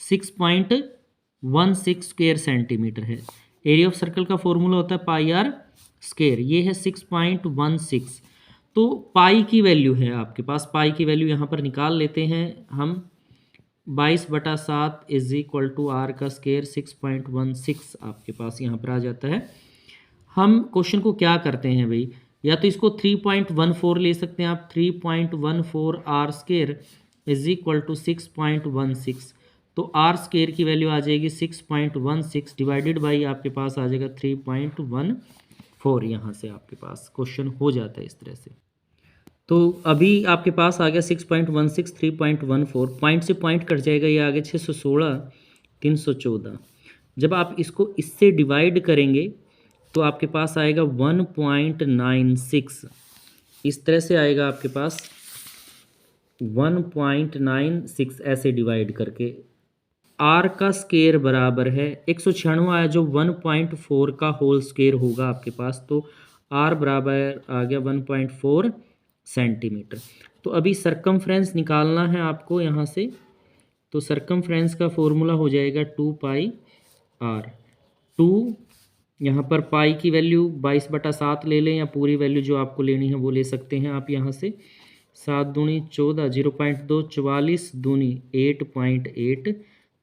6.16 स्क्वायर सेंटीमीटर है। एरिया ऑफ सर्कल का फॉर्मूला होता है πr², ये है 6.16। तो पाई की वैल्यू है आपके पास, पाई की वैल्यू यहाँ पर निकाल लेते हैं हम, 22/7 इज इक्वल टू आर का स्क्वायर 6.16 आपके पास यहाँ पर आ जाता है। हम क्वेश्चन को क्या करते हैं भाई, या तो इसको 3.14 ले सकते हैं आप, 3.14 r² इज इक्वल टू 6.16, तो r² की वैल्यू आ जाएगी 6.16 डिवाइडेड बाई आपके पास आ जाएगा 3.14। यहाँ से आपके पास क्वेश्चन हो जाता है इस तरह से। तो अभी आपके पास आ गया 6.16, 3.14, पॉइंट से पॉइंट कट जाएगा, ये आ गया 616, 314। जब आप इसको इससे डिवाइड करेंगे तो आपके पास आएगा 1.96, इस तरह से आएगा आपके पास 1.96 ऐसे डिवाइड करके। आर का स्केयर बराबर है 196 आया जो 1.4 का होल स्केयर होगा आपके पास, तो आर बराबर आ गया 1.4 सेंटीमीटर। तो अभी सरकमफ्रेंस निकालना है आपको यहाँ से, तो सरकमफ्रेंस का फॉर्मूला हो जाएगा 2 पाई आर। 2 यहाँ पर पाई की वैल्यू 22/7 ले लें, या पूरी वैल्यू जो आपको लेनी है वो ले सकते हैं आप यहाँ से। 7 दूनी 14, 0.2 44 दूनी 8.8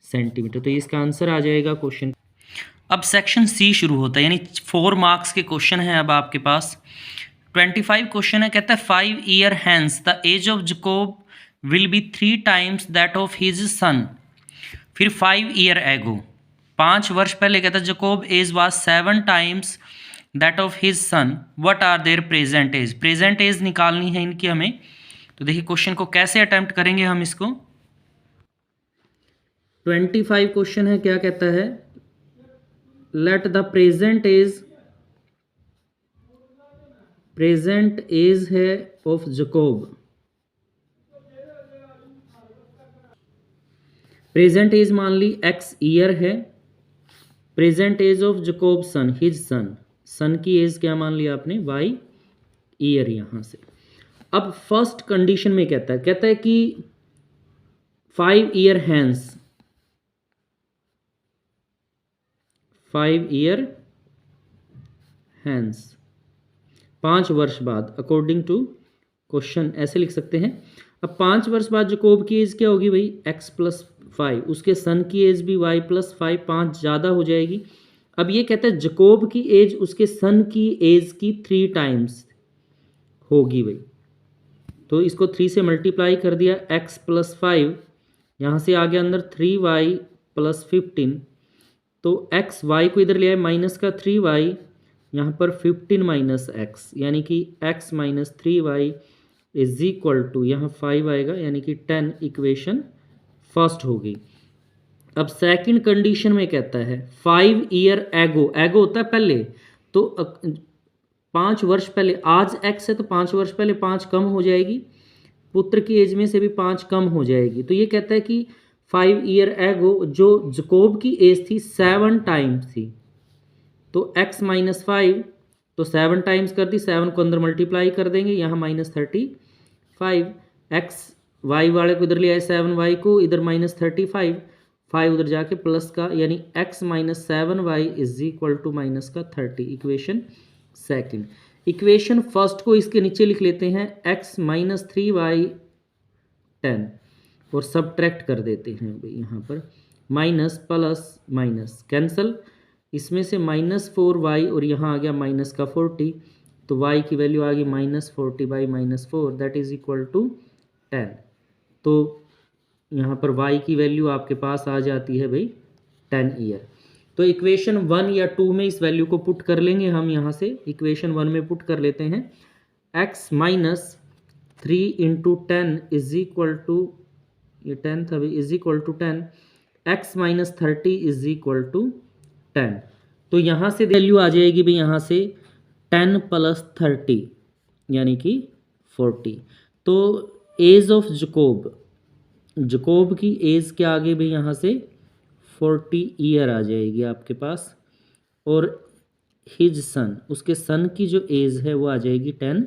सेंटीमीटर। तो इसका आंसर आ जाएगा क्वेश्चन। अब सेक्शन सी शुरू होता है, यानी 4 मार्क्स के क्वेश्चन है अब आपके पास। 25 क्वेश्चन है, कहता है 5 year hence the age of Jacob will be 3 times that of his son. फिर 5 ईयर एगो, 5 वर्ष पहले कहता है Jacob age was 7 times that of his son, what are their present age. Present age निकालनी है इनकी हमें। तो देखिए क्वेश्चन को कैसे अटेम्प्ट करेंगे हम इसको। 25 क्वेश्चन है, क्या कहता है, लेट द प्रेजेंट एज है ऑफ जकोब। प्रेजेंट एज मान ली x ईयर है, present age of Jacob son, his son की एज क्या मान लिया आपने, y ईयर यहां से। अब फर्स्ट कंडीशन में कहता है कि 5 ईयर हैंस, 5 ईयर हैंस 5 वर्ष बाद, अकॉर्डिंग टू क्वेश्चन ऐसे लिख सकते हैं। अब 5 वर्ष बाद जकोब की एज क्या होगी भाई, x + 5, उसके सन की एज भी y + 5, 5 ज़्यादा हो जाएगी। अब ये कहता है जकोब की एज उसके सन की एज की 3 टाइम्स होगी भाई। तो इसको 3 से मल्टीप्लाई कर दिया, x + 5, यहाँ से आ गया अंदर 3y + 15, तो x y को इधर ले आए माइनस का 3y, यहाँ पर 15 - x, यानी कि x - 3y = यहाँ 5 आएगा, यानी कि 10। इक्वेशन फर्स्ट हो गई। अब सेकंड कंडीशन में कहता है 5 ईयर एगो होता है पहले, तो 5 वर्ष पहले, आज x है तो 5 वर्ष पहले 5 कम हो जाएगी, पुत्र की एज में से भी 5 कम हो जाएगी। तो ये कहता है कि 5 ईयर एगो जो जकोब की एज थी 7 टाइम्स थी, तो x - 5, तो 7 टाइम्स कर दी, 7 को अंदर मल्टीप्लाई कर देंगे, यहाँ -35, x y वाले को इधर ले आए 7y को, इधर -35, 5 उधर जाके प्लस का, यानी x - 7y = -30। Equation second. Equation first को इसके नीचे लिख लेते हैं, x - 3y 10, और सब्ट्रैक्ट कर देते हैं भाई, यहाँ पर माइनस प्लस माइनस कैंसल, इसमें से -4y और यहाँ आ गया माइनस का 40, तो y की वैल्यू आ गई -40/-4, दैट इज इक्वल टू 10। तो यहाँ पर y की वैल्यू आपके पास आ जाती है भाई 10 ईयर। तो इक्वेशन 1 या 2 में इस वैल्यू को पुट कर लेंगे हम, यहाँ से इक्वेशन 1 में पुट कर लेते हैं, x - 3 × 10 = ये 10 था भाई, =10, x - 30 = 10। तो यहाँ से वैल्यू आ जाएगी भाई, यहाँ से 10 + 30 यानी कि 40। तो एज ऑफ जकोब की एज क्या आ गई भाई, यहाँ से 40 ईयर आ जाएगी आपके पास, और हिज सन, उसके सन की जो एज है वो आ जाएगी 10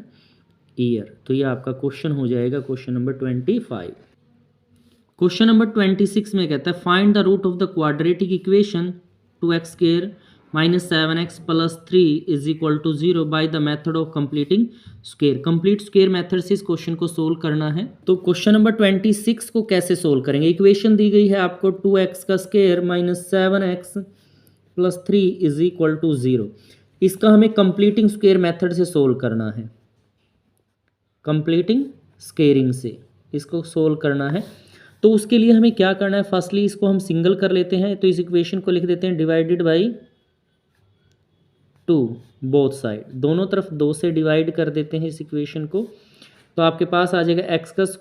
ईयर। तो ये आपका क्वेश्चन हो जाएगा क्वेश्चन नंबर 25। क्वेश्चन नंबर 26 में कहता है find the root of the quadratic equation 2x² - 7x + 3 = 0 by the method of completing square. Complete square method से इस क्वेश्चन को सोल्व करना है। तो क्वेश्चन नंबर 26 को कैसे सोल्व करेंगे, इक्वेशन दी गई है आपको 2x² - 7x + 3 = 0। इसका हमें कंप्लीटिंग स्क्वायर मेथड से सोल्व करना है, कंप्लीटिंग स्क्वेयरिंग से इसको सोल्व करना है। तो उसके लिए हमें क्या करना है, फर्स्टली इसको हम सिंगल कर लेते हैं, तो इस इक्वेशन को लिख देते हैं डिवाइडेड बाई 2 बोथ साइड, दोनों तरफ 2 से डिवाइड कर देते हैं इस इक्वेशन को। तो आपके पास आ जाएगा x² -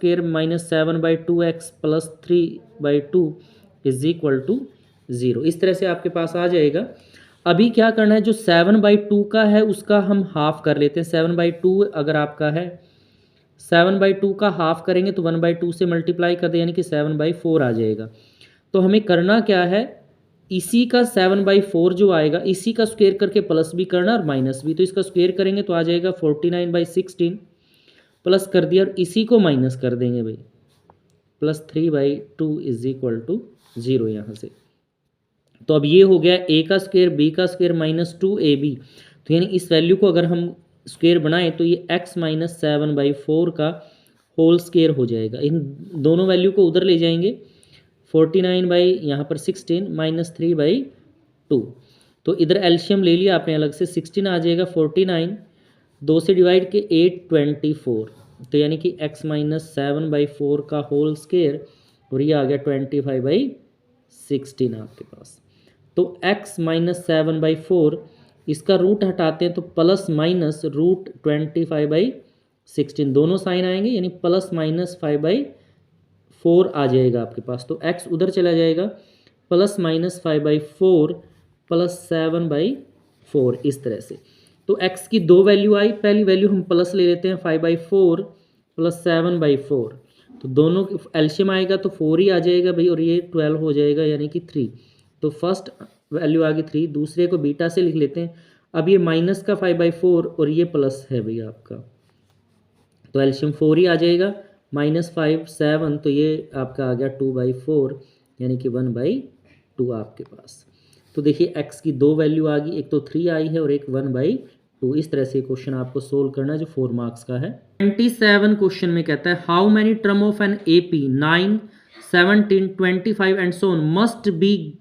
7/2x + 3/2 = 0। इस तरह से आपके पास आ जाएगा। अभी क्या करना है, जो 7/2 का है उसका हम हाफ कर लेते हैं। 7/2 अगर आपका है, 7/2 का हाफ करेंगे तो 1/2 से मल्टीप्लाई कर दे, यानी कि 7/4 आ जाएगा। तो हमें करना क्या है, इसी का 7/4 जो आएगा इसी का स्क्वायर करके प्लस भी करना और माइनस भी। तो इसका स्क्वायर करेंगे तो आ जाएगा 49/16 प्लस कर दिया, और इसी को माइनस कर देंगे भाई, प्लस 3/2 इज इक्वल टू 0 यहाँ से। तो अब ये हो गया a का स्क्वायर b का स्क्वायर माइनस 2ab। तो यानी इस वैल्यू को अगर हम स्क्वायर बनाएं तो ये x माइनस 7/4 का होल स्क्वायर हो जाएगा। इन दोनों वैल्यू को उधर ले जाएंगे, 49 बाई यहाँ पर 16 माइनस 3/2। तो इधर एल्शियम ले लिया आपने अलग से, 16 आ जाएगा, 49 2 से डिवाइड के 8 24। तो यानी कि x माइनस 7/4 का होल स्क्वायर, और ये आ गया 25/16 आपके पास। तो x माइनस 7/4 इसका रूट हटाते हैं तो प्लस माइनस रूट 25/16 दोनों साइन आएंगे, यानी प्लस माइनस 5/4 आ जाएगा आपके पास। तो x उधर चला जाएगा, प्लस माइनस 5/4 प्लस 7/4 इस तरह से। तो x की दो वैल्यू आई, पहली वैल्यू हम प्लस ले लेते हैं 5/4 प्लस 7/4। तो दोनों एल्शियम आएगा तो 4 ही आ जाएगा भाई, और ये 12 हो जाएगा यानी कि 3। तो फर्स्ट वैल्यू आ गई 3, दूसरे को बीटा से लिख लेते हैं। अब ये माइनस का 5/4 और ये प्लस है भैया आपका, तो एल्शियम 4 ही आ जाएगा, -5 7, तो ये आपका आ गया 2/4 यानी कि 1/2 आपके पास। तो देखिए x की दो वैल्यू आ गई, एक तो 3 आई है और एक 1/2। इस तरह से क्वेश्चन आपको सोल्व करना है जो 4 मार्क्स का है। 27 क्वेश्चन में कहता है how many term of an AP 9 17 25 and so on must be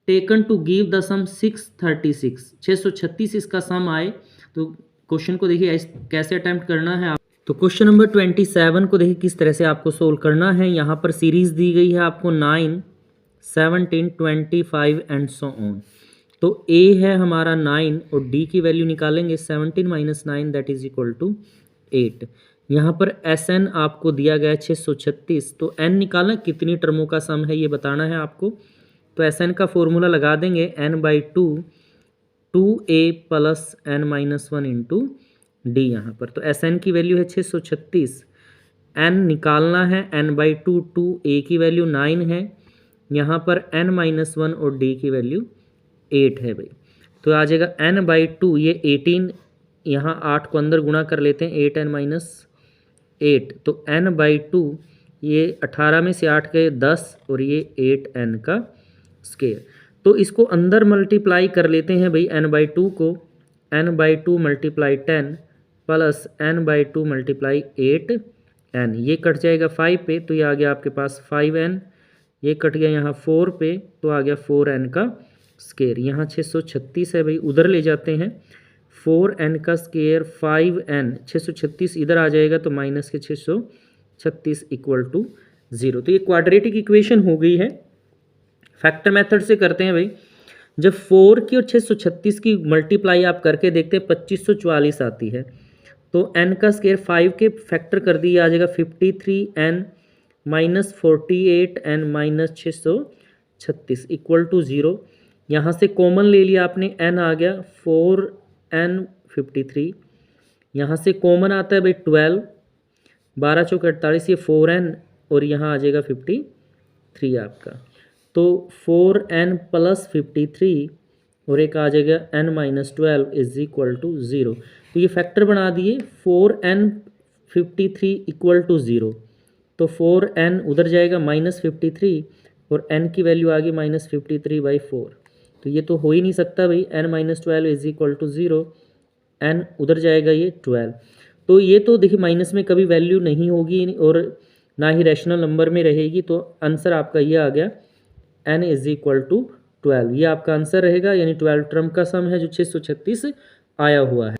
taken to give the sum 636। 636 इसका सम आए। तो क्वेश्चन को देखिए कैसे अटेम्प्ट करना है। तो क्वेश्चन नंबर 27 को देखिए किस तरह से आपको सोल्व करना है। यहाँ पर सीरीज दी गई है आपको 9 17 25 एंड सो ऑन। तो A है हमारा 9 और D की वैल्यू निकालेंगे 17 minus 9 that is equal to 8। यहाँ पर SN आपको दिया गया है 636। तो N निकालना, कितनी टर्मों का सम है ये बताना है आपको। तो SN का फॉर्मूला लगा देंगे n/2 2a plus n-1 into D यहाँ पर। तो SN की वैल्यू है 636, N निकालना है, n/2 2a की वैल्यू 9 है, यहाँ पर n-1 और d की वैल्यू 8 है भाई। तो आ जाएगा n/2, ये 18, यहाँ 8 को अंदर गुणा कर लेते हैं, 8n-8, तो n/2 ये 18 में से 8 गए 10 और ये 8n का स्क्वायर। तो इसको अंदर मल्टीप्लाई कर लेते हैं भाई, n/2 को, n/2 multiply 10 plus n/2 multiply 8n, ये कट जाएगा 5 पे, तो ये आ गया आपके पास 5n, ये कट गया यहाँ 4 पे, तो आ गया 4n का स्क्वायर। यहाँ 636 है भाई, उधर ले जाते हैं, 4n का स्क्वायर 5n, 636 इधर आ जाएगा तो माइनस के 636 इक्वल टू 0। तो ये क्वाड्रेटिक इक्वेशन हो गई है। फैक्टर मेथड से करते हैं भाई। जब 4 की और 636 की मल्टीप्लाई आप करके देखते हैं 2544 आती है, तो n का स्क्वायर 5 के फैक्टर कर दिए आ जाएगा 53n minus 48n minus 636 equal to 0। यहाँ से कॉमन ले लिया आपने, n आ गया 4n 53, यहाँ से कॉमन आता है भाई 12, 12 चौके 48, ये 4n और यहाँ आ जाएगा 53 आपका। तो 4n प्लस 53 और एक आ जाएगा n-12 इज इक्वल टू 0। तो ये फैक्टर बना दिए, 4n 53 इक्वल टू 0। तो 4n उधर जाएगा -53 और n की वैल्यू आ गई -53/4। तो ये तो हो ही नहीं सकता भाई, n-12 is equal to 0, n उधर जाएगा ये 12। तो ये तो देखिए माइनस में कभी वैल्यू नहीं होगी और ना ही रैशनल नंबर में रहेगी। तो आंसर आपका ये आ गया n इज इक्वल टू 12, ये आपका आंसर रहेगा, यानी 12 टर्म का सम है जो 636 आया हुआ है।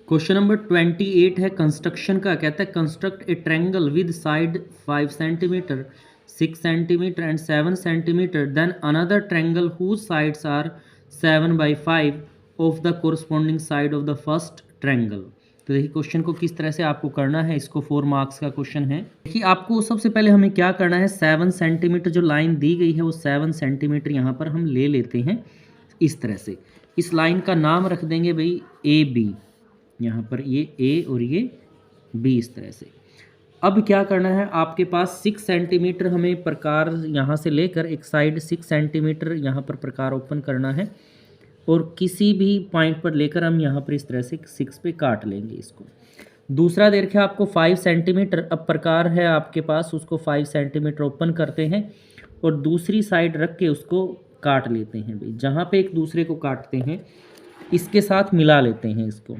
क्वेश्चन नंबर 28 है कंस्ट्रक्शन का। कहता है construct a triangle with side 5 centimetre 6 centimetre and 7 centimetre, then another triangle whose sides are 7/5 of the corresponding side of the first triangle. तो देखिए क्वेश्चन को किस तरह से आपको करना है, इसको 4 मार्क्स का क्वेश्चन है। देखिए आपको सबसे पहले हमें क्या करना है, 7 सेंटीमीटर जो लाइन दी गई है वो 7 सेंटीमीटर यहाँ पर हम ले लेते हैं। इस तरह से। इस लाइन का नाम रख देंगे भाई ए बी, यहाँ पर ये ए और ये बी, इस तरह से। अब क्या करना है, आपके पास 6 सेंटीमीटर हमें प्रकार यहाँ से लेकर एक साइड 6 सेंटीमीटर यहाँ पर प्रकार ओपन करना है और किसी भी पॉइंट पर लेकर हम यहाँ पर इस तरह से 6 पे काट लेंगे इसको। दूसरा दे रखा है आपको 5 सेंटीमीटर, अब प्रकार है आपके पास, उसको 5 सेंटीमीटर ओपन करते हैं और दूसरी साइड रख के उसको काट लेते हैं भाई। जहाँ पे एक दूसरे को काटते हैं इसके साथ मिला लेते हैं इसको,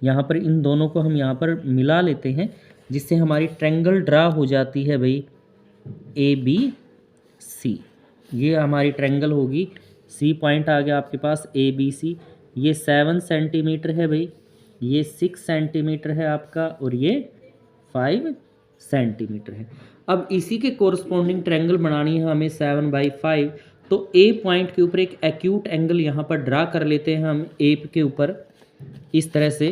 यहाँ पर इन दोनों को हम यहाँ पर मिला लेते हैं, जिससे हमारी ट्रायंगल ड्रा हो जाती है भाई ए बी सी। ये हमारी ट्रायंगल होगी, सी पॉइंट आ गया आपके पास ए बी सी। ये 7 सेंटीमीटर है भाई, ये 6 सेंटीमीटर है आपका और ये 5 सेंटीमीटर है। अब इसी के कोरस्पॉन्डिंग ट्रायंगल बनानी है हमें 7/5। तो ए पॉइंट के ऊपर एक एक्यूट एंगल यहाँ पर ड्रा कर लेते हैं हम ए के ऊपर इस तरह से।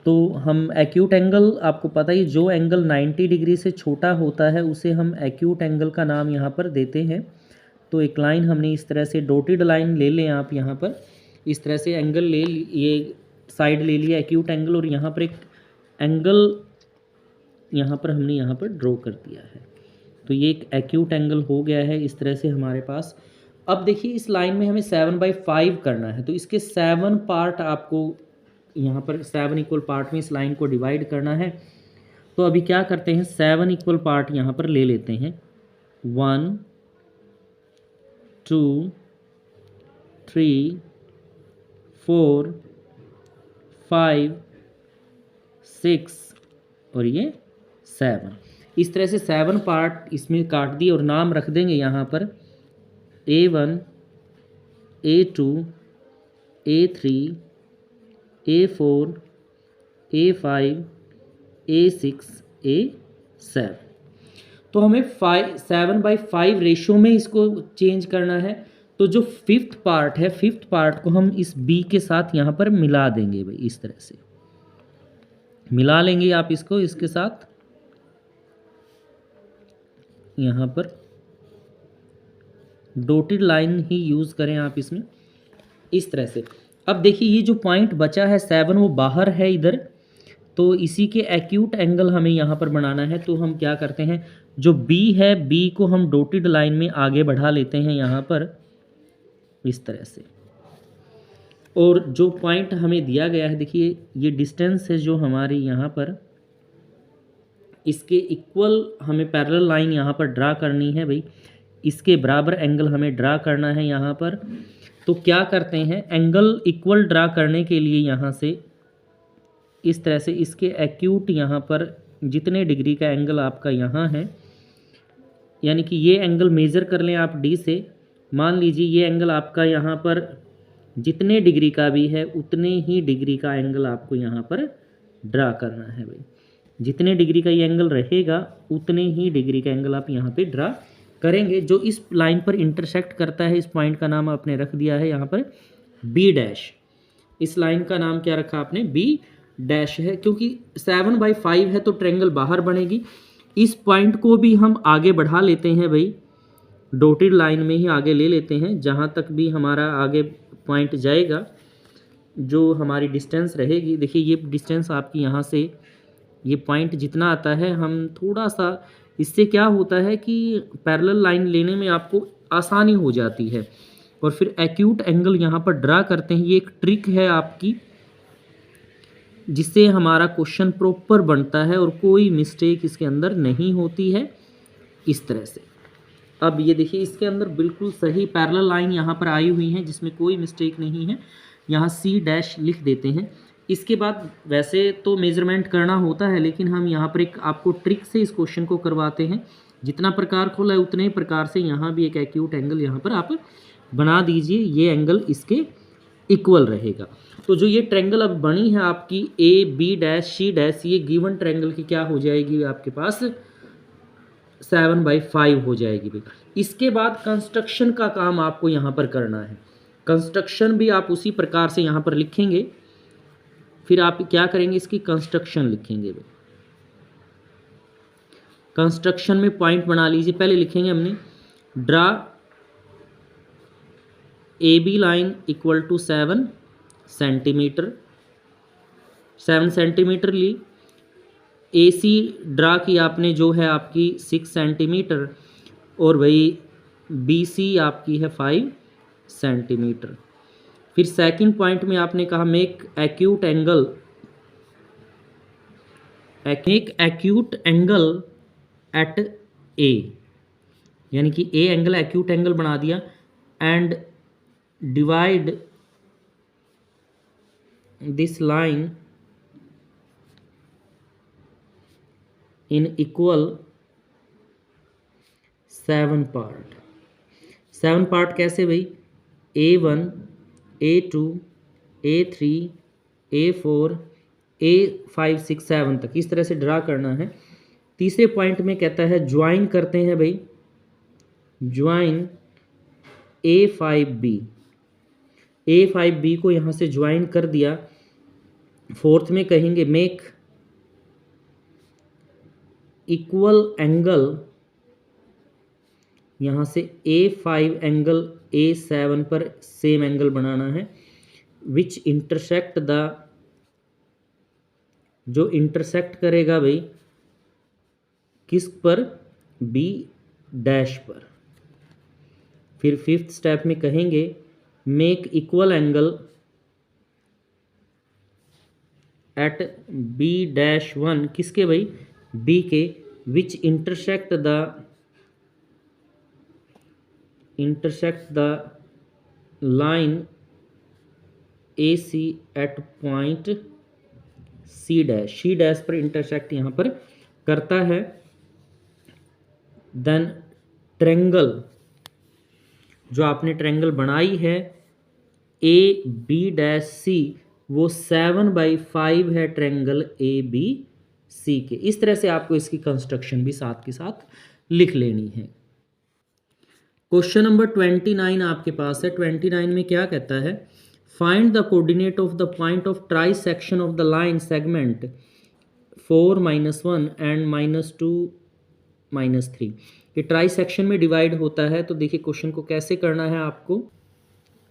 तो हम एक्यूट एंगल, आपको पता ही, जो एंगल 90 डिग्री से छोटा होता है उसे हम एक्यूट एंगल का नाम यहाँ पर देते हैं। तो एक लाइन हमने इस तरह से डॉटेड लाइन ले लें आप, यहाँ पर इस तरह से एंगल ले, ये साइड ले लिया एक्यूट एंगल, और यहाँ पर एक एंगल यहाँ पर हमने यहाँ पर ड्रॉ कर दिया है। तो ये एक एक्यूट एंगल हो गया है इस तरह से हमारे पास। अब देखिए इस लाइन में हमें 7/5 करना है, तो इसके 7 पार्ट आपको यहाँ पर 7 इक्वल पार्ट में इस लाइन को डिवाइड करना है। तो अभी क्या करते हैं, 7 इक्वल पार्ट यहाँ पर ले लेते हैं। 1 2 3 4 5 6 और ये 7, इस तरह से 7 पार्ट इसमें काट दिए और नाम रख देंगे यहाँ पर A1 A2 A3 A4 A5 A6 A7। तो हमें 7/5 रेशो में इसको चेंज करना है। तो जो 5th पार्ट है, 5th पार्ट को हम इस B के साथ यहाँ पर मिला देंगे भाई, इस तरह से मिला लेंगे आप इसको इसके साथ, यहाँ पर डॉटेड लाइन ही यूज़ करें आप इसमें इस तरह से। अब देखिए ये जो पॉइंट बचा है 7 वो बाहर है इधर, तो इसी के एक्यूट एंगल हमें यहाँ पर बनाना है। तो हम क्या करते हैं, जो B है, B को हम डॉटेड लाइन में आगे बढ़ा लेते हैं यहाँ पर इस तरह से। और जो पॉइंट हमें दिया गया है, देखिए ये डिस्टेंस है जो हमारी यहाँ पर, इसके इक्वल हमें पैरेलल लाइन यहाँ पर ड्रा करनी है भाई, इसके बराबर एंगल हमें ड्रा करना है यहाँ पर। तो क्या करते हैं, एंगल इक्वल ड्रा करने के लिए यहाँ से इस तरह से इसके एक्यूट यहाँ पर जितने डिग्री का एंगल आपका यहाँ है, यानी कि ये एंगल मेज़र कर लें आप D से। मान लीजिए ये एंगल आपका यहाँ पर जितने डिग्री का भी है उतने ही डिग्री का एंगल आपको यहाँ पर ड्रा करना है भाई। जितने डिग्री का ये एंगल रहेगा उतने ही डिग्री का एंगल आप यहाँ पे ड्रा करेंगे। जो इस लाइन पर इंटरसेक्ट करता है, इस पॉइंट का नाम आपने रख दिया है यहाँ पर B'। इस लाइन का नाम क्या रखा आपने, B' है, क्योंकि 7/5 है तो ट्रायंगल बाहर बनेगी। इस पॉइंट को भी हम आगे बढ़ा लेते हैं भाई, डॉटेड लाइन में ही आगे ले लेते हैं। जहाँ तक भी हमारा आगे पॉइंट जाएगा, जो हमारी डिस्टेंस रहेगी, देखिए ये डिस्टेंस आपकी यहाँ से ये पॉइंट जितना आता है, हम थोड़ा सा, इससे क्या होता है कि पैरेलल लाइन लेने में आपको आसानी हो जाती है। और फिर एक्यूट एंगल यहाँ पर ड्रा करते हैं। ये एक ट्रिक है आपकी, जिससे हमारा क्वेश्चन प्रॉपर बनता है और कोई मिस्टेक इसके अंदर नहीं होती है इस तरह से। अब ये देखिए इसके अंदर बिल्कुल सही पैरेलल लाइन यहाँ पर आई हुई है, जिसमें कोई मिस्टेक नहीं है। यहाँ C' लिख देते हैं। इसके बाद वैसे तो मेजरमेंट करना होता है, लेकिन हम यहाँ पर एक आपको ट्रिक से इस क्वेश्चन को करवाते हैं। जितना प्रकार खोला है उतने ही प्रकार से यहाँ भी एक एक्यूट एंगल यहाँ पर आप बना दीजिए, ये एंगल इसके इक्वल रहेगा। तो जो ये ट्रायंगल अब बनी है आपकी AB', ये गिवन ट्रायंगल की क्या हो जाएगी आपके पास, 7/5 हो जाएगी भाई। इसके बाद कंस्ट्रक्शन का काम आपको यहाँ पर करना है। कंस्ट्रक्शन भी आप उसी प्रकार से यहाँ पर लिखेंगे। फिर आप क्या करेंगे, इसकी कंस्ट्रक्शन लिखेंगे भाई। कंस्ट्रक्शन में पॉइंट बना लीजिए, पहले लिखेंगे हमने draw A B line equal to 7 centimetre, 7 centimetre ली। ए सी ड्रा की आपने जो है आपकी 6 सेंटीमीटर, और भाई बी सी आपकी है 5 सेंटीमीटर। फिर सेकंड पॉइंट में आपने कहा make acute angle, make acute angle at A, यानी कि ए एंगल एक्यूट एंगल बना दिया, and divide this line in equal 7 part. 7 part कैसे भाई, A1 A2 A3 A4 A5 6 7 तक, इस तरह से ड्रा करना है। तीसरे पॉइंट में कहता है ज्वाइन करते हैं भाई, ज्वाइन A5B, A5B को यहाँ से ज्वाइन कर दिया। फोर्थ में कहेंगे मेक इक्वल एंगल, यहाँ से A5 एंगल A7 पर सेम एंगल बनाना है, विच इंटरसेक्ट द, जो इंटरसेक्ट करेगा भाई किस पर, B डैश पर। फिर फिफ्थ स्टेप में कहेंगे make equal angle at B dash 1, किसके भाई, B के, which intersect the line AC at point C dash, C dash पर इंटरसेक्ट यहाँ पर करता है। देन ट्रेंगल, जो आपने ट्रेंगल बनाई है AB डैश C, वो 7/5 है ट्रेंगल ABC के। इस तरह से आपको इसकी कंस्ट्रक्शन भी साथ के साथ लिख लेनी है। क्वेश्चन नंबर 29 आपके पास है। 29 में क्या कहता है, find the coordinate of the point of try section of the line segment 4 -1 and -2 -3। ये ट्राई सेक्शन में डिवाइड होता है। तो देखिए क्वेश्चन को कैसे करना है,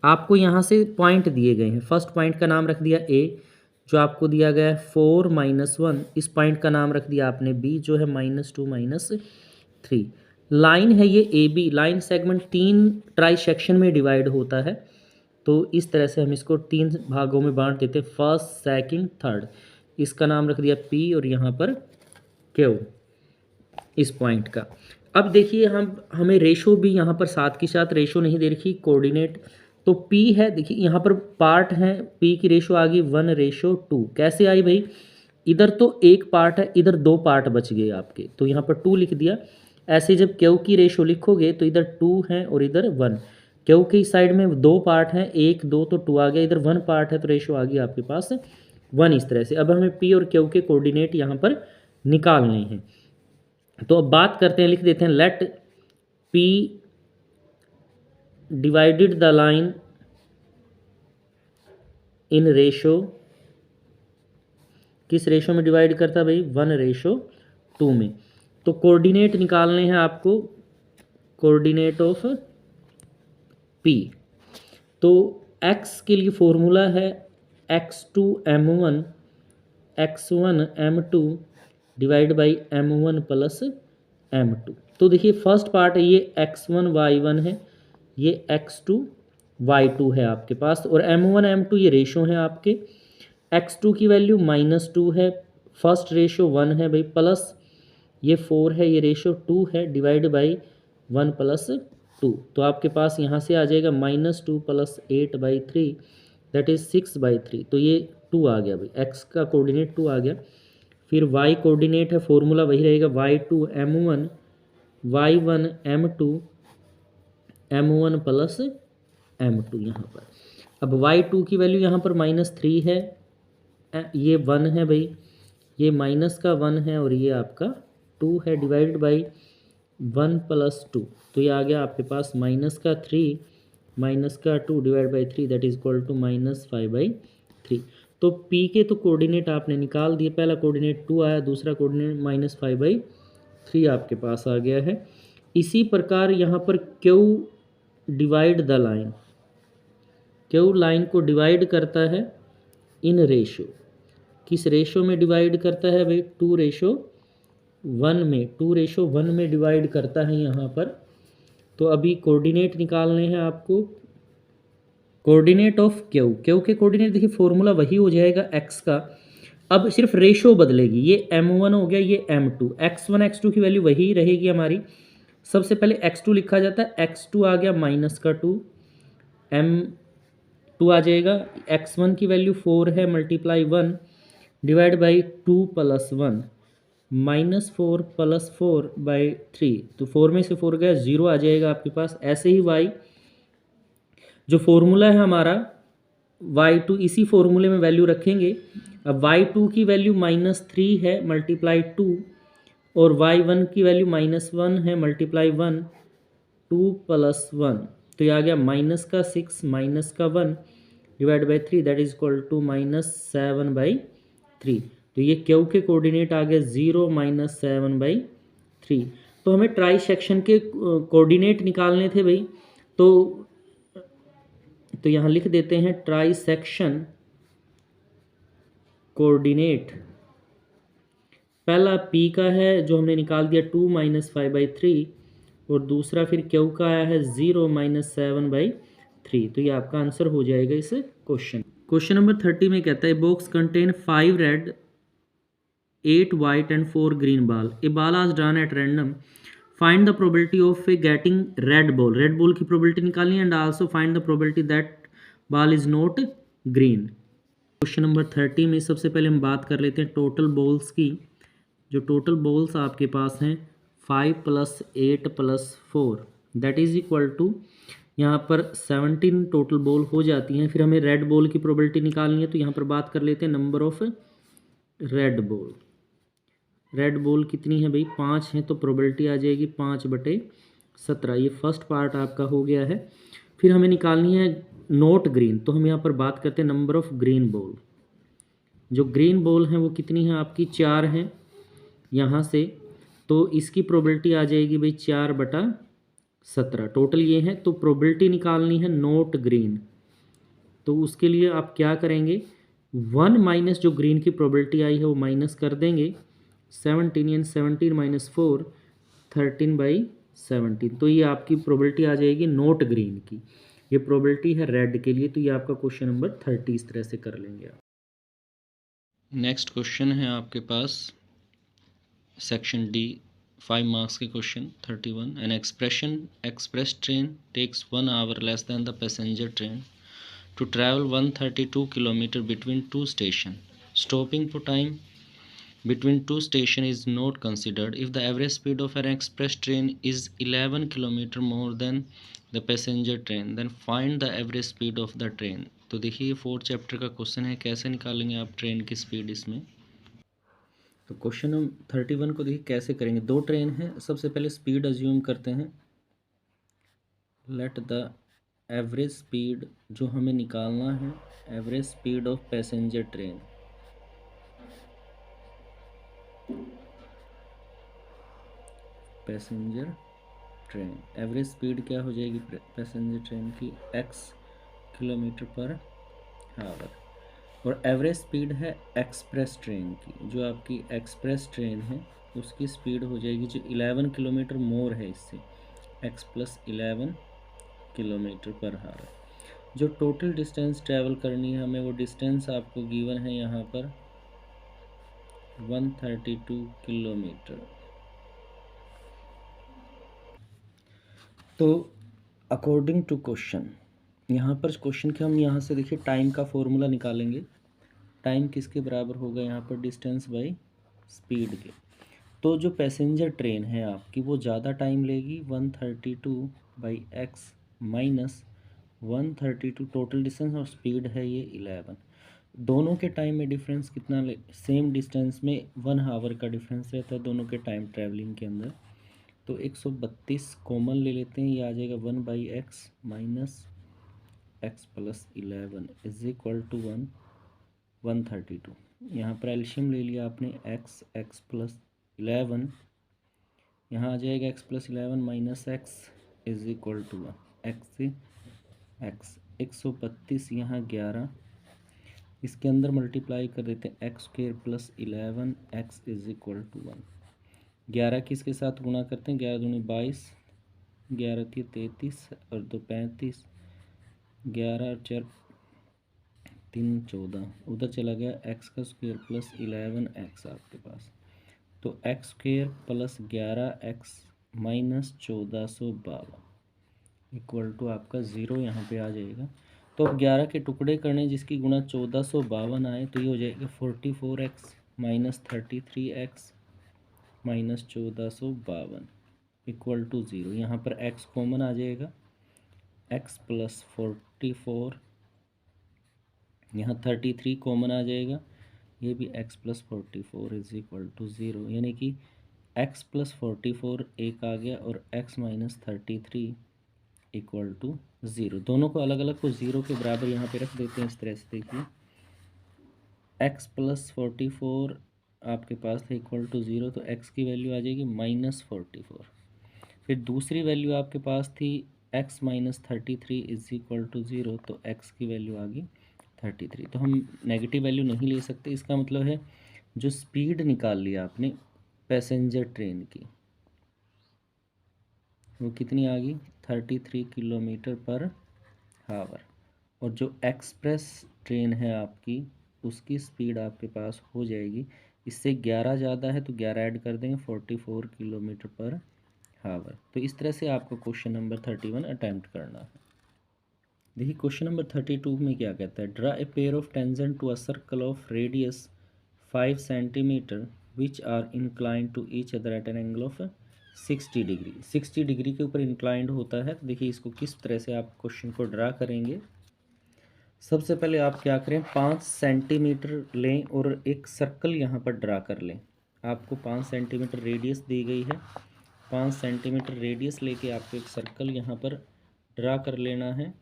आपको यहाँ से पॉइंट दिए गए हैं। फर्स्ट पॉइंट का नाम रख दिया A, जो आपको दिया गया है 4 -1। इस पॉइंट का नाम रख दिया आपने B, जो है -2 -3। लाइन है ये AB, line segment 3 try section में डिवाइड होता है। तो इस तरह से हम इसको 3 भागों में बांट देते हैं, फर्स्ट सेकंड थर्ड। इसका नाम रख दिया P और यहाँ पर Q इस पॉइंट का। अब देखिए हमें रेशो भी यहाँ पर साथ के साथ रेशो नहीं दे रखी, कोऑर्डिनेट। तो P है, देखिए यहाँ पर पार्ट है, P की रेशो आ गई 1:2। कैसे आई भाई, इधर तो एक पार्ट है, इधर 2 पार्ट बच गए आपके, तो यहाँ पर 2 लिख दिया। ऐसे जब Q की रेशो लिखोगे तो इधर 2 है और इधर 1। Q की साइड में 2 पार्ट हैं, 1 2 तो 2 आ गया, इधर 1 पार्ट है तो रेशो आ गई आपके पास 1। इस तरह से अब हमें P और Q के कोऑर्डिनेट यहाँ पर निकालने हैं। तो अब बात करते हैं, लिख देते हैं let P divided the line in ratio, किस रेशो में डिवाइड करता भाई, 1:2 में। तो कोऑर्डिनेट निकालने हैं आपको, कोऑर्डिनेट ऑफ P। तो x के लिए फॉर्मूला है x2 m1 x1 m2 divide by m1 plus m2। तो देखिए फर्स्ट पार्ट है ये x1 y1 है, ये x2 y2 है आपके पास, और m1 m2 ये रेशो है आपके। x2 की वैल्यू -2 है, फर्स्ट रेशो 1 है भाई, प्लस ये 4 है, ये रेशो 2 है, डिवाइड बाई 1 + 2। तो आपके पास यहाँ से आ जाएगा -2 + 8/3 दैट इज़ 6/3। तो ये 2 आ गया भाई, x का कोऑर्डिनेट 2 आ गया। फिर y कोऑर्डिनेट है, फॉर्मूला वही रहेगा y2 m1 y1 m2 m1 plus m2 यहाँ पर। अब y2 की वैल्यू यहाँ पर -3 है, ये 1 है भाई, ये माइनस का 1 है और ये आपका 2 है, डिवाइडेड बाई 1 + 2। तो ये आ गया आपके पास -3 -2 divide by 3 that is equal to -5/3। तो P के तो कोऑर्डिनेट आपने निकाल दिए, पहला कोऑर्डिनेट 2 आया, दूसरा कोऑर्डिनेट -5/3 आपके पास आ गया है। इसी प्रकार यहाँ पर Q divide the line, Q line को डिवाइड करता है इन रेशो, किस रेशो में डिवाइड करता है भाई, 2:1 में, 2:1 में डिवाइड करता है यहाँ पर। तो अभी कोऑर्डिनेट निकालने हैं आपको, कोऑर्डिनेट ऑफ क्यू, क्यू के कोऑर्डिनेट देखिए फॉर्मूला वही हो जाएगा एक्स का, अब सिर्फ रेशो बदलेगी, ये m1 हो गया, ये m2, x1 x2 की वैल्यू वही रहेगी हमारी। सबसे पहले x2 लिखा जाता है, x2 आ गया -2, m2 आ जाएगा, x1 की वैल्यू 4 है, मल्टीप्लाई 1 डिवाइड बाई 2 + 1, -4 + 4/3, तो 4 में से 4 गया 0 आ जाएगा आपके पास। ऐसे ही y जो फॉर्मूला है हमारा y2, इसी फॉर्मूले में वैल्यू रखेंगे। अब y2 की वैल्यू -3 है, मल्टीप्लाई 2, और y1 की वैल्यू -1 है, मल्टीप्लाई 1, 2 + 1, तो ये आ गया -6 -1 divide by 3, that is equal to -7/3। तो ये क्यू के कोऑर्डिनेट आ गए 0 -7/3। तो हमें ट्राई सेक्शन के कोऑर्डिनेट निकालने थे भाई, तो यहाँ लिख देते हैं ट्राई सेक्शन कोऑर्डिनेट। पहला P का है जो हमने निकाल दिया 2 - 5/3, और दूसरा फिर Q का आया है 0 -7/3। तो ये आपका आंसर हो जाएगा इस क्वेश्चन। क्वेश्चन नंबर 30 में कहता है box contain 5 red 8 white and 4 green ball, a ball is drawn at random, find the probability of a getting red ball, red ball की प्रोबेबिलिटी निकालनी है, and also find the probability that ball is not green. Question number 30 में सबसे पहले हम बात कर लेते हैं टोटल बॉल्स की। जो टोटल बॉल्स आपके पास हैं 5 + 8 + 4 दैट इज इक्वल टू, यहाँ पर 17 टोटल बॉल हो जाती हैं। फिर हमें रेड बॉल की प्रोबेबिलिटी निकालनी है, तो यहाँ पर बात कर लेते हैं number of red ball. Red ball कितनी है भाई, 5 हैं, तो प्रोबेबिलिटी आ जाएगी 5/17। ये फर्स्ट पार्ट आपका हो गया है। फिर हमें निकालनी है नॉट ग्रीन, तो हम यहाँ पर बात करते हैं नंबर ऑफ ग्रीन बॉल। जो ग्रीन बॉल हैं वो कितनी हैं आपकी, 4 हैं यहाँ से, तो इसकी प्रोबेबिलिटी आ जाएगी भाई 4/17। टोटल ये हैं, तो प्रोबेबिलिटी निकालनी है नॉट ग्रीन। तो उसके लिए आप क्या करेंगे, 1 माइनस जो ग्रीन की प्रोबेबिलिटी आई है वो माइनस कर देंगे, 17 यानी 17 - 4 13/17। तो ये आपकी प्रोबेबिलिटी आ जाएगी नॉट ग्रीन की। ये प्रोबेबिलिटी है रेड के लिए। तो ये आपका क्वेश्चन नंबर 30 इस तरह से कर लेंगे आप। नेक्स्ट क्वेश्चन है आपके पास सेक्शन डी 5 मार्क्स के question 31। An expression express train takes 1 hour less than the passenger train to travel 132 km between two stations. Stopping for time between two stations is not considered if the average speed of an express train is 11 km more than the passenger train. Then find the average speed of the train. तो देखिए 4th chapter का question है, कैसे निकालेंगे आप train की speed इसमें। तो क्वेश्चन हम 31 को देखिए कैसे करेंगे। दो ट्रेन है, सबसे पहले स्पीड अज्यूम करते हैं। लेट द एवरेज स्पीड जो हमें निकालना है, average speed of passenger train, passenger train average speed क्या हो जाएगी पैसेंजर ट्रेन की, x km/h, और एवरेज स्पीड है एक्सप्रेस ट्रेन की। जो आपकी एक्सप्रेस ट्रेन है उसकी स्पीड हो जाएगी जो 11 किलोमीटर मोर है इससे, x + 11 km/h। जो टोटल डिस्टेंस ट्रैवल करनी है हमें, वो डिस्टेंस आपको गिवन है यहाँ पर 132 किलोमीटर। तो अकॉर्डिंग टू क्वेश्चन, यहाँ पर क्वेश्चन के हम यहाँ से देखिए टाइम का फॉर्मूला निकालेंगे। टाइम किसके बराबर होगा यहाँ पर, डिस्टेंस बाई स्पीड के। तो जो पैसेंजर ट्रेन है आपकी वो ज़्यादा टाइम लेगी, 132/x माइनस 132 टोटल डिस्टेंस, और स्पीड है ये 11। दोनों के टाइम में डिफरेंस कितना सेम डिस्टेंस में 1 आवर का डिफरेंस रहता है दोनों के टाइम ट्रैवलिंग के अंदर। तो 132 कॉमन ले लेते हैं, ये आ जाएगा 1/x minus x + 11 is equal to 132। यहाँ पर एल्शियम ले लिया आपने, x + 11 यहाँ आ जाएगा x + 11 minus x is equal to x x 132 यहाँ 11, इसके अंदर मल्टीप्लाई कर देते हैं x² + 11 x is equal to 1। 11 किसके साथ गुणा करते हैं, 11 दूनी 22, 11 की 33 और 2 35, 11 और 4 3 14, उधर चला गया x² + 11 x आपके पास, तो x² + 11 x minus 1452 equal to आपका 0 यहाँ पे आ जाएगा। तो अब 11 के टुकड़े करने जिसकी गुणा 1452 आए तो ये हो जाएगा 44x minus 33x minus 1452 equal to 0। यहाँ पर x कॉमन आ जाएगा, x + 44, यहाँ 33 कॉमन आ जाएगा, ये भी x + 44 इज इक्वल टू 0, यानी कि x + 44 एक आ गया और x माइनस 33 इक्वल टू 0। दोनों को अलग अलग को 0 के बराबर यहाँ पे रख देते हैं। इस तरह से देखिए x + 44 आपके पास था इक्वल टू 0, तो x की वैल्यू आ जाएगी -44। फिर दूसरी वैल्यू आपके पास थी x minus 33 is equal to 0, तो x की वैल्यू आ गई 33। तो हम नेगेटिव वैल्यू नहीं ले सकते, इसका मतलब है जो स्पीड निकाल लिया आपने पैसेंजर ट्रेन की वो कितनी आ गई 33 km/h, और जो एक्सप्रेस ट्रेन है आपकी उसकी स्पीड आपके पास हो जाएगी, इससे 11 ज़्यादा है तो 11 ऐड कर देंगे 44 km/h। तो इस तरह से आपको क्वेश्चन नंबर 31 अटैम्प्ट करना है। देखिए क्वेश्चन नंबर 32 में क्या कहता है, draw a pair of tangent to a circle of radius 5 centimetre which are inclined to each other at an angle of 60 degree. 60 degree के ऊपर इंक्लाइंड होता है। तो देखिए इसको किस तरह से आप क्वेश्चन को ड्रा करेंगे। सबसे पहले आप क्या करें, 5 सेंटीमीटर लें और एक सर्कल यहाँ पर ड्रा कर लें। आपको 5 सेंटीमीटर रेडियस दी गई है, 5 सेंटीमीटर रेडियस लेके आपको एक सर्कल यहाँ पर ड्रा कर लेना है।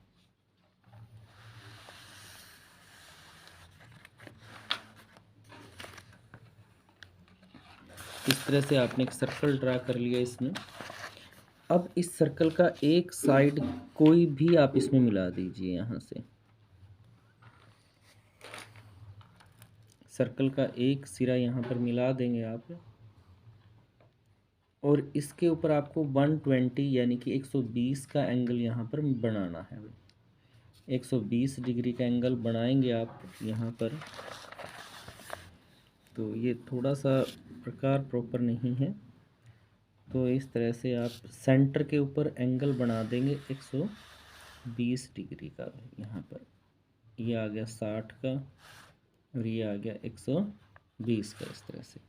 इस तरह से आपने एक सर्कल ड्रा कर लिया इसमें। अब इस सर्कल का एक साइड कोई भी आप इसमें मिला दीजिए, यहाँ से सर्कल का एक सिरा यहाँ पर मिला देंगे आप, और इसके ऊपर आपको 120 यानी कि 120 का एंगल यहाँ पर बनाना है। 120 डिग्री का एंगल बनाएंगे आप यहाँ पर। तो ये थोड़ा सा प्रकार प्रॉपर नहीं है, तो इस तरह से आप सेंटर के ऊपर एंगल बना देंगे 120 डिग्री का। यहाँ पर ये आ गया 60 का और ये आ गया 120 का, इस तरह से।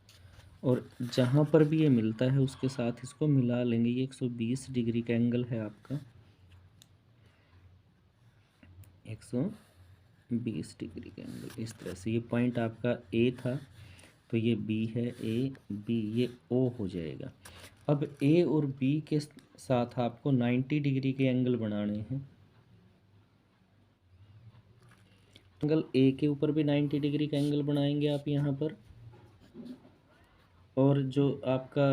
और जहाँ पर भी ये मिलता है उसके साथ इसको मिला लेंगे। ये 120 डिग्री का एंगल है आपका, 120 डिग्री का एंगल। इस तरह से ये पॉइंट आपका ए था, तो ये बी है, ए बी, ये ओ हो जाएगा। अब ए और बी के साथ आपको 90 डिग्री के एंगल बनाने हैं। एंगल ए के ऊपर भी 90 डिग्री का एंगल बनाएंगे आप यहाँ पर, और जो आपका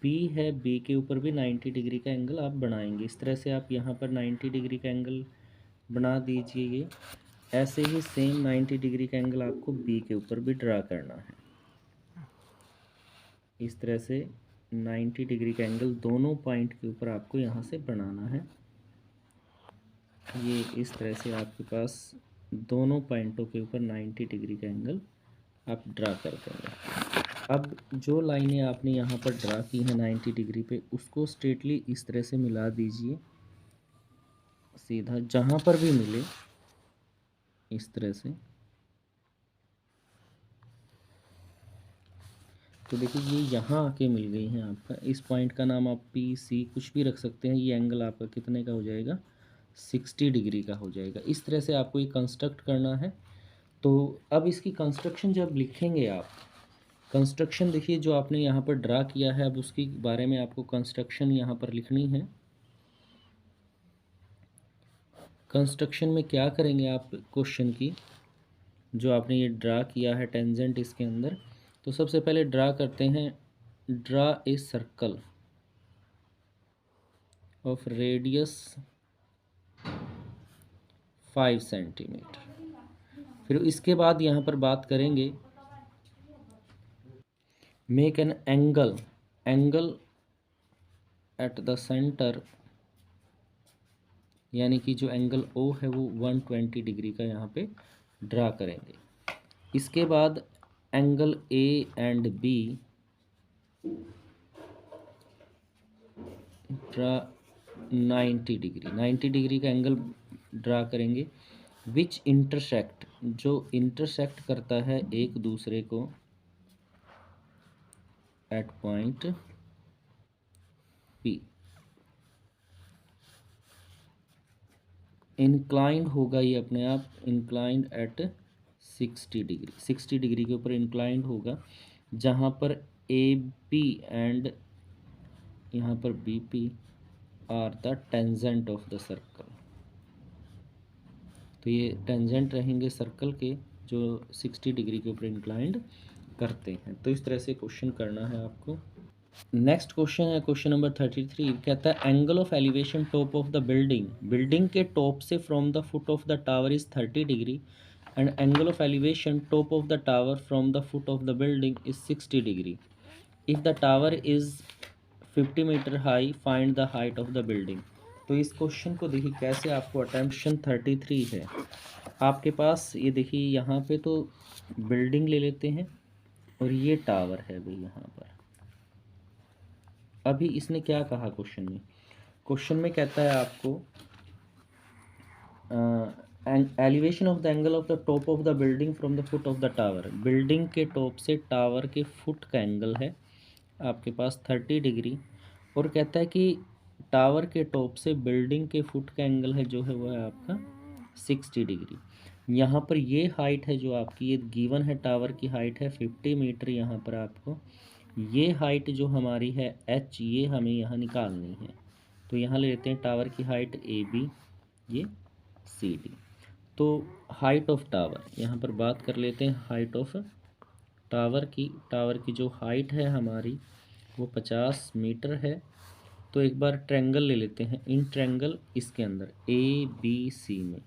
बी है, बी के ऊपर भी 90 डिग्री का एंगल आप बनाएंगे। इस तरह से आप यहाँ पर 90 डिग्री का एंगल बना दीजिए। ये ऐसे ही सेम 90 डिग्री का एंगल आपको बी के ऊपर भी ड्रा करना है। इस तरह से 90 डिग्री का एंगल दोनों पॉइंट के ऊपर आपको यहाँ से बनाना है। ये इस तरह से आपके पास दोनों पॉइंटों के ऊपर 90 डिग्री का एंगल आप ड्रा कर देंगे। अब जो लाइनें आपने यहाँ पर ड्रा की हैं 90 डिग्री पे, उसको स्ट्रेटली इस तरह से मिला दीजिए सीधा, जहाँ पर भी मिले इस तरह से। तो देखिए ये यहाँ आके मिल गई हैं आपका। इस पॉइंट का नाम आप पी सी कुछ भी रख सकते हैं। ये एंगल आपका कितने का हो जाएगा, 60 डिग्री का हो जाएगा। इस तरह से आपको ये कंस्ट्रक्ट करना है। तो अब इसकी कंस्ट्रक्शन जब लिखेंगे आप, कंस्ट्रक्शन देखिए जो आपने यहाँ पर ड्रा किया है, अब उसके बारे में आपको कंस्ट्रक्शन यहाँ पर लिखनी है। कंस्ट्रक्शन में क्या करेंगे आप, क्वेश्चन की जो आपने ये ड्रा किया है टेंजेंट इसके अंदर, तो सबसे पहले ड्रा करते हैं, draw a circle. Of radius 5 centimetre. फिर इसके बाद यहाँ पर बात करेंगे make an angle at the centre, यानी कि जो एंगल ओ है वो 120 डिग्री का यहाँ पे ड्रा करेंगे। इसके बाद angle A and B draw 90 degree का एंगल ड्रा करेंगे। विच इंटरसेक्ट, जो इंटरसेक्ट करता है एक दूसरे को एट पॉइंट पी। इंक्लाइंड होगा ये अपने आप, इंक्लाइंड एट 60 डिग्री के ऊपर इंक्लाइंड होगा, जहाँ पर ए पी एंड यहाँ पर B P are the tangent of the circle. तो ये टेंजेंट रहेंगे सर्कल के जो 60 डिग्री के ऊपर इंक्लाइंड करते हैं। तो इस तरह से क्वेश्चन करना है आपको। नेक्स्ट क्वेश्चन है क्वेश्चन नंबर 33। कहता है angle of elevation top of the building, building के टॉप से from the foot of the tower is 30 degree and angle of elevation top of the tower from the foot of the building is 60 degree. If the tower is 50 metre high find the height of the building. तो इस question को देखिए कैसे आपको अटेम्प्शन 33 है आपके पास। ये देखिए यहाँ पे तो बिल्डिंग ले लेते हैं और ये टावर है भाई यहाँ पर। अभी इसने क्या कहा क्वेश्चन में कहता है आपको elevation of the angle of the top of the building from the foot of the tower. Building के टॉप से टावर के फुट का एंगल है आपके पास 30 डिग्री, और कहता है कि टावर के टॉप से बिल्डिंग के फुट का एंगल है जो है वो है आपका 60 डिग्री। यहाँ पर ये हाइट है जो आपकी, ये गिवन है टावर की हाइट है 50 मीटर। यहाँ पर आपको ये हाइट जो हमारी है h, ये हमें यहाँ निकालनी है। तो यहाँ ले लेते हैं टावर की हाइट ए बी, ये सी डी। तो हाइट ऑफ टावर यहाँ पर बात कर लेते हैं हाइट ऑफ टावर की जो हाइट है हमारी वो 50 मीटर है। तो एक बार ट्रायंगल ले लेते हैं, इन ट्रायंगल इसके अंदर ए बी सी में,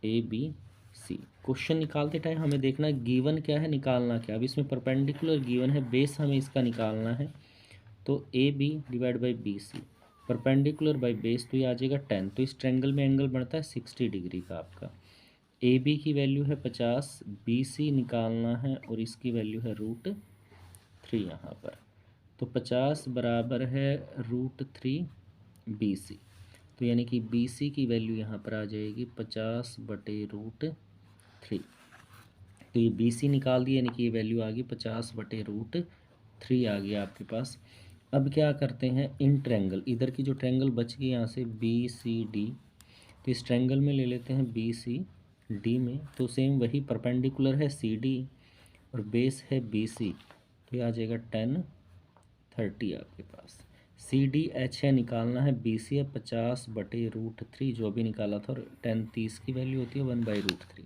ए बी सी। क्वेश्चन निकालते टाइम हमें देखना गिवन क्या है, निकालना क्या। अब इसमें परपेंडिकुलर गिवन है, बेस हमें इसका निकालना है। तो A B divide by B C, perpendicular by base, तो ये आ जाएगा 10। तो इस ट्रायंगल में एंगल बनता है 60 डिग्री का आपका। ए बी की वैल्यू है 50, बी सी निकालना है और इसकी वैल्यू है √3 यहाँ पर। तो 50 बराबर है √3 बी सी। तो यानी कि बी सी की वैल्यू यहाँ पर आ जाएगी 50/√3। तो ये बी सी निकाल दी, यानी कि ये वैल्यू आ गई 50/√3 आ गया आपके पास। अब क्या करते हैं, इन ट्रायंगल इधर की जो ट्रायंगल बच गई यहाँ से बी सी डी, तो इस ट्रायंगल में ले लेते हैं बी सी डी में। तो सेम वही परपेंडिकुलर है सी डी और बेस है बी सी, तो ये आ जाएगा 10 30 आपके पास। सी डी एच है, निकालना है बी सी है 50/√3 जो अभी निकाला था, और 10 30 की वैल्यू होती है 1/√3।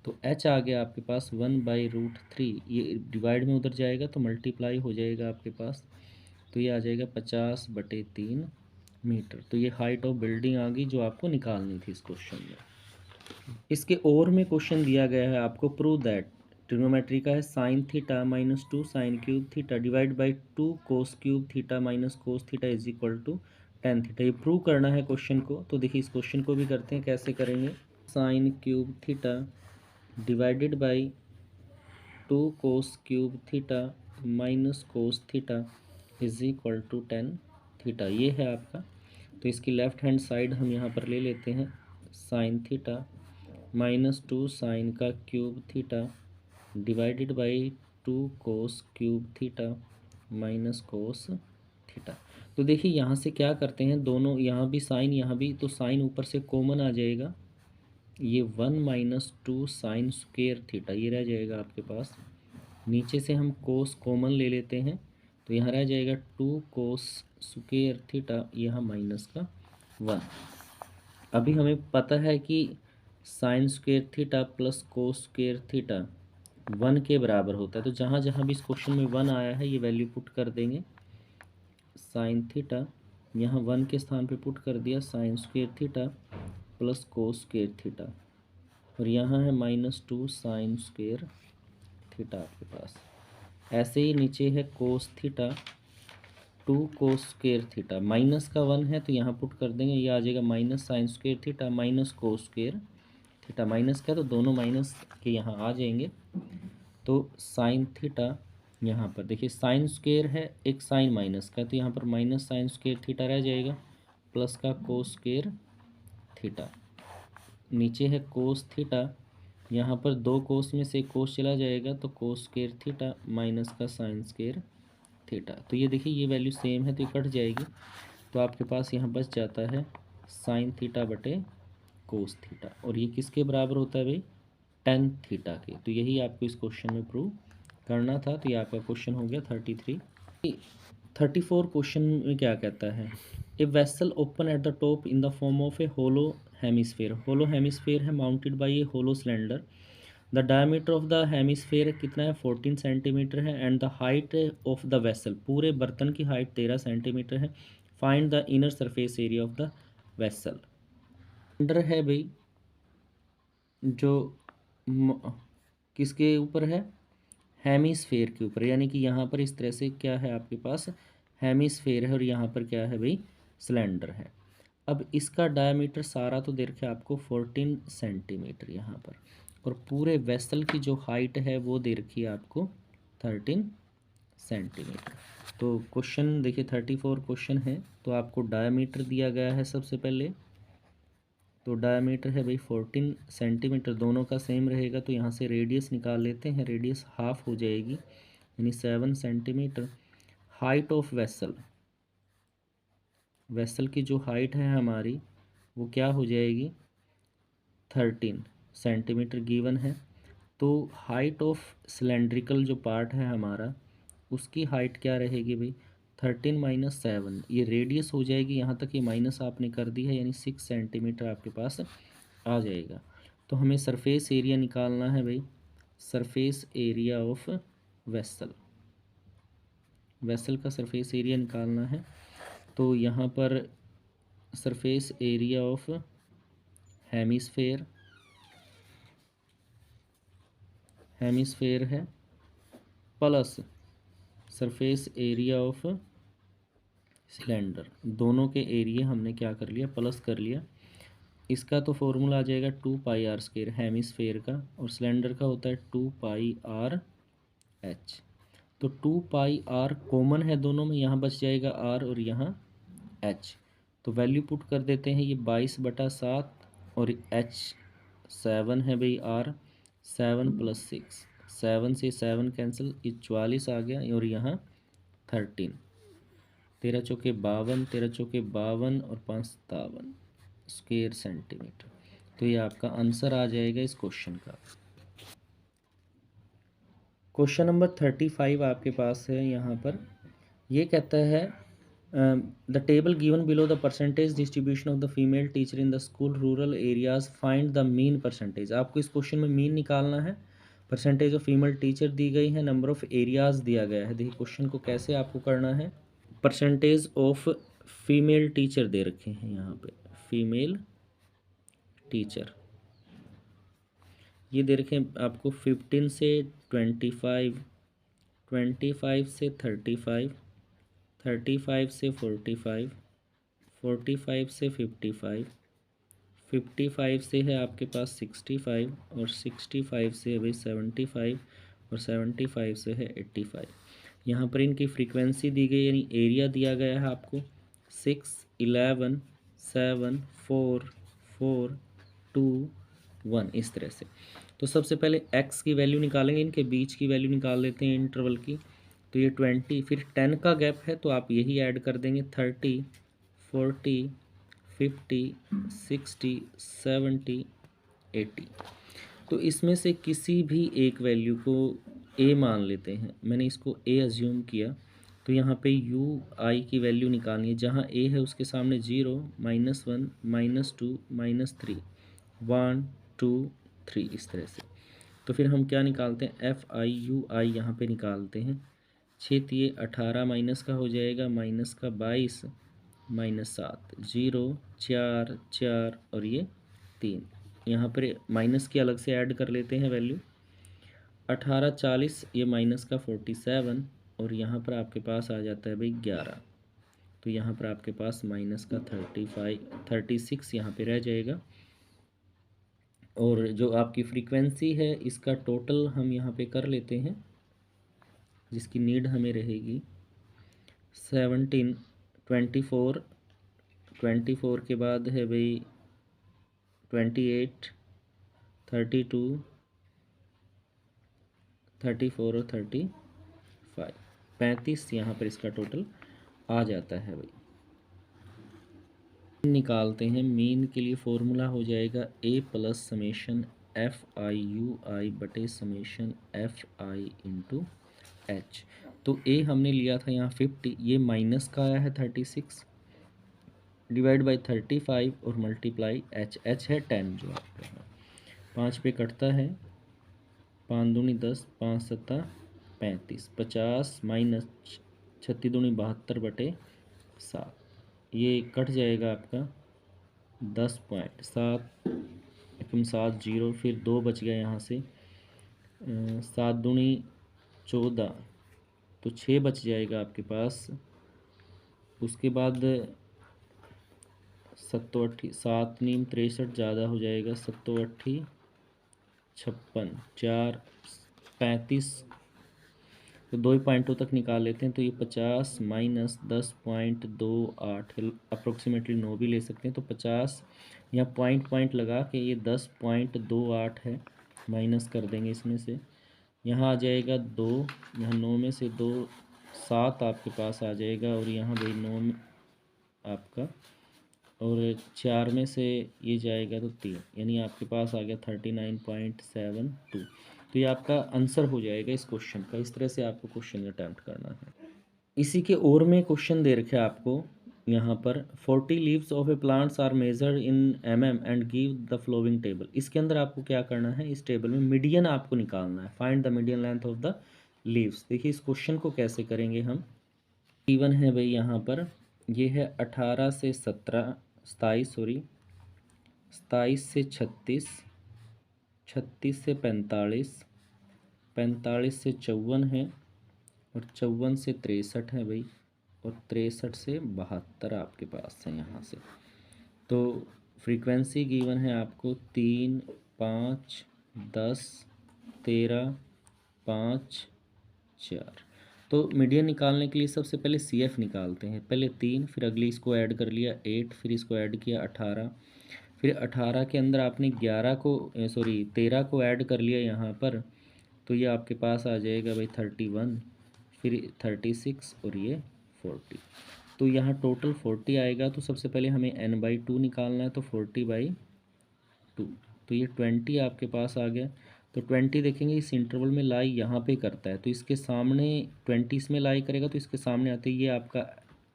तो एच आ गया आपके पास 1/√3। ये डिवाइड में उधर जाएगा तो मल्टीप्लाई हो जाएगा आपके पास, तो ये आ जाएगा 50/3 मीटर। तो ये हाइट ऑफ बिल्डिंग आ गई जो आपको निकालनी थी इस क्वेश्चन में। इसके और में क्वेश्चन दिया गया है आपको, प्रूव दैट, ट्रिग्नोमेट्री का है, sine theta -2 sine cube theta divide by 2 cos cube theta minus cos theta is equal to tan theta. ये प्रूव करना है क्वेश्चन को। तो देखिए इस क्वेश्चन को भी करते हैं, कैसे करेंगे। Sine cube theta divided by 2 cos cube theta minus cos theta is equal to tan theta, ये है आपका। तो इसकी लेफ्ट हैंड साइड हम यहाँ पर ले लेते हैं, साइन थीटा -2 साइन का cube theta divided by 2 cos cube theta minus cos theta. तो देखिए यहाँ से क्या करते हैं, दोनों यहाँ भी साइन यहाँ भी, तो साइन ऊपर से कॉमन आ जाएगा, ये 1 - 2 साइन स्क्वायर थीटा ये रह जाएगा आपके पास। नीचे से हम कोस कॉमन ले लेते हैं, तो यहाँ रह जाएगा 2 कोस स्क्वायर थीटा, यहाँ माइनस का 1। अभी हमें पता है कि sine square theta plus cos square theta 1 के बराबर होता है। तो जहाँ जहाँ भी इस क्वेश्चन में 1 आया है ये वैल्यू पुट कर देंगे। साइन थीटा यहाँ 1 के स्थान पे पुट कर दिया sine square theta plus cos square theta, और यहाँ है -2 साइन स्क्वेयर थीटा आपके पास। ऐसे ही नीचे है cos theta 2 cos square theta, minus का 1 है तो यहाँ पुट कर देंगे, ये आ जाएगा minus sine square theta minus cos square theta. Minus का तो दोनों माइनस के यहाँ आ जाएंगे, तो साइन थीटा यहाँ पर देखिए साइन स्क्वेयर है, एक साइन माइनस का, तो यहाँ पर माइनस साइन स्क्वेयर थीटा रह जाएगा प्लस का कोस स्क्वेयर थीटा। नीचे है कोस थीटा, यहाँ पर 2 कोस में से कोस चला जाएगा तो कोस स्क्वेयर थीटा माइनस का साइन स्क्वेयर थीटा। तो ये देखिए ये वैल्यू सेम है तो ये कट जाएगी, तो आपके पास यहाँ बच जाता है साइन थीटा बटे कोस थीटा, और ये किसके बराबर होता है भाई, टेन थीटा के। तो यही आपको इस क्वेश्चन में प्रूव करना था। तो ये आपका क्वेश्चन हो गया 33। 34 क्वेश्चन में क्या कहता है, a vessel open at the top in the form of a hollow hemisphere. Hollow hemisphere है mounted by a hollow cylinder. The diameter of the hemisphere कितना है 14 सेंटीमीटर है, and the height of the vessel, पूरे बर्तन की height 13 centimetre है। Find the inner surface area of the vessel. Cylinder है भाई जो किसके ऊपर है, हेमिस्फेयर के ऊपर, यानी कि यहाँ पर इस तरह से क्या है आपके पास हेमिस्फेयर है, और यहाँ पर क्या है भाई सिलेंडर है। अब इसका डायमीटर सारा तो देख रखे आपको 14 सेंटीमीटर यहाँ पर, और पूरे वेसल की जो हाइट है वो दे रखी है आपको 13 सेंटीमीटर। तो क्वेश्चन देखिए 34 क्वेश्चन है, तो आपको डायमीटर दिया गया है सबसे पहले, तो डायमीटर है भाई 14 सेंटीमीटर, दोनों का सेम रहेगा, तो यहाँ से रेडियस निकाल लेते हैं, रेडियस हाफ हो जाएगी यानी 7 centimetre. Height of vessel, vessel की जो हाइट है हमारी वो क्या हो जाएगी 13 सेंटीमीटर गिवन है। तो हाइट ऑफ सिलेंड्रिकल जो पार्ट है हमारा उसकी हाइट क्या रहेगी भाई 13 माइनस 7, ये रेडियस हो जाएगी, यहाँ तक ये माइनस आपने कर दी है यानी 6 सेंटीमीटर आपके पास आ जाएगा। तो हमें सरफेस एरिया निकालना है भाई, surface area of vessel, vessel का सरफेस एरिया निकालना है। तो यहाँ पर surface area of hemisphere, hemisphere है plus surface area of cylinder, दोनों के एरिया हमने क्या कर लिया प्लस कर लिया। इसका तो फॉर्मूला आ जाएगा 2πr² हेमिस्फेयर का, और सिलेंडर का होता है 2πrh। तो 2πr कॉमन है दोनों में, यहाँ बच जाएगा r और यहाँ h, तो वैल्यू पुट कर देते हैं, ये 22/7 और h 7 है भाई r, 7 + 6, 7 से 7 कैंसिल, ये 44 आ गया, और यहाँ 13, 13 चौके 52, 13 चौके 52 और 5 57 स्क्वेयर सेंटीमीटर। तो ये आपका आंसर आ जाएगा इस क्वेश्चन का। क्वेश्चन नंबर 35 आपके पास है यहाँ पर, ये कहता है the table given below the percentage distribution of the female teacher in the school rural areas, find the mean percentage. आपको इस क्वेश्चन में मीन निकालना है, परसेंटेज ऑफ फीमेल टीचर दी गई है, नंबर ऑफ एरियाज दिया गया है। देखिए क्वेश्चन को कैसे आपको करना है, परसेंटेज ऑफ फीमेल टीचर दे रखे हैं यहाँ पे, फीमेल टीचर ये दे रखे हैं आपको 15 से 25, 25 से 35, 35 से 45, 45 से 55, 55 से है आपके पास 65, और 65 से है भाई 75, और 75 से है 85। यहाँ पर इनकी फ्रीक्वेंसी दी गई यानी एरिया दिया गया है आपको 6, 11, 7, 4, 4, 2, 1 इस तरह से। तो सबसे पहले x की वैल्यू निकालेंगे, इनके बीच की वैल्यू निकाल लेते हैं इंटरवल की, तो ये 20, फिर 10 का गैप है तो आप यही ऐड कर देंगे 30, 40, 50, 60, 70, 80। तो इसमें से किसी भी एक वैल्यू को a मान लेते हैं, मैंने इसको a अज्यूम किया, तो यहाँ पे u i की वैल्यू निकालनी है, जहाँ a है उसके सामने 0, -1, -2, -3, 1, 2, 3 इस तरह से। तो फिर हम क्या निकालते हैं एफ आई यू आई यहाँ पे निकालते हैं, 6 × 18 माइनस का हो जाएगा -22, -7, 0 4 4 और ये 3। यहाँ पर माइनस की अलग से ऐड कर लेते हैं वैल्यू। 18 40, ये माइनस का 47 और यहाँ पर आपके पास आ जाता है भाई 11। तो यहाँ पर आपके पास माइनस का 36 यहाँ पे रह जाएगा। और जो आपकी फ्रीक्वेंसी है इसका टोटल हम यहाँ पे कर लेते हैं, जिसकी नीड हमें रहेगी 17 24 के बाद है भाई 28 32 34 और 35 35 यहाँ पर इसका टोटल आ जाता है भाई। निकालते हैं मीन के लिए फॉर्मूला हो जाएगा a प्लस समेशन FI/UI बटे समेशन FI इंटू एच। तो a हमने लिया था यहाँ 50, ये माइनस का आया है 36 डिवाइड बाई 35 और मल्टीप्लाई एच है 10 जो आपका है। 5 पे कटता है, 5 दूनी 10, 5 सत्ता 35, 50 माइनस 36 दूनी 72 बटे 7, ये कट जाएगा आपका 10.7 एकम 7 0, फिर 2 बच गया यहाँ से, 7 दूनी 14, तो 6 बच जाएगा आपके पास। उसके बाद 7 7 नीम 63 ज़्यादा हो जाएगा, 7 56 4 35, तो 2 ही पॉइंटों तक निकाल लेते हैं। तो ये 50 माइनस 10.28 अप्रोक्सीमेटली 9 भी ले सकते हैं। तो 50 यहाँ पॉइंट लगा के ये 10.28 है, माइनस कर देंगे इसमें से, यहाँ आ जाएगा 2, यहाँ 9 में से 2 7 आपके पास आ जाएगा, और यहाँ भाई 9 में आपका, और 4 में से ये जाएगा तो 3, यानी आपके पास आ गया 39.72। तो ये आपका आंसर हो जाएगा इस क्वेश्चन का। इस तरह से आपको क्वेश्चन अटैम्प्ट करना है। इसी के और में क्वेश्चन दे रखे आपको यहाँ पर 40 leaves of a plants are measured in mm and give the flowing table. इसके अंदर आपको क्या करना है, इस टेबल में मीडियन आपको निकालना है। Find the median length of the leaves. देखिए इस क्वेश्चन को कैसे करेंगे हम। गिवन है भाई यहाँ पर, ये है 18 से 27 से 36, 36 से 45, 45 से 54 है, और 54 से 63 है भाई, और 63 से 72 आपके पास है यहाँ से। तो फ्रीक्वेंसी गिवन है आपको 3 5 10 13 5 4। तो मीडियन निकालने के लिए सबसे पहले CF निकालते हैं। पहले 3, फिर अगली इसको ऐड कर लिया 8, फिर इसको ऐड किया 18, फिर 18 के अंदर आपने 13 को ऐड कर लिया यहाँ पर, तो ये आपके पास आ जाएगा भाई 31, फिर 36 और ये 40। तो यहाँ टोटल 40 आएगा। तो सबसे पहले हमें n/2 निकालना है, तो 40/2, तो ये 20 आपके पास आ गया। तो 20 देखेंगे इस इंटरवल में लाई यहाँ पे करता है, तो इसके सामने 20 इसमें लाई करेगा, तो इसके सामने आते ही ये आपका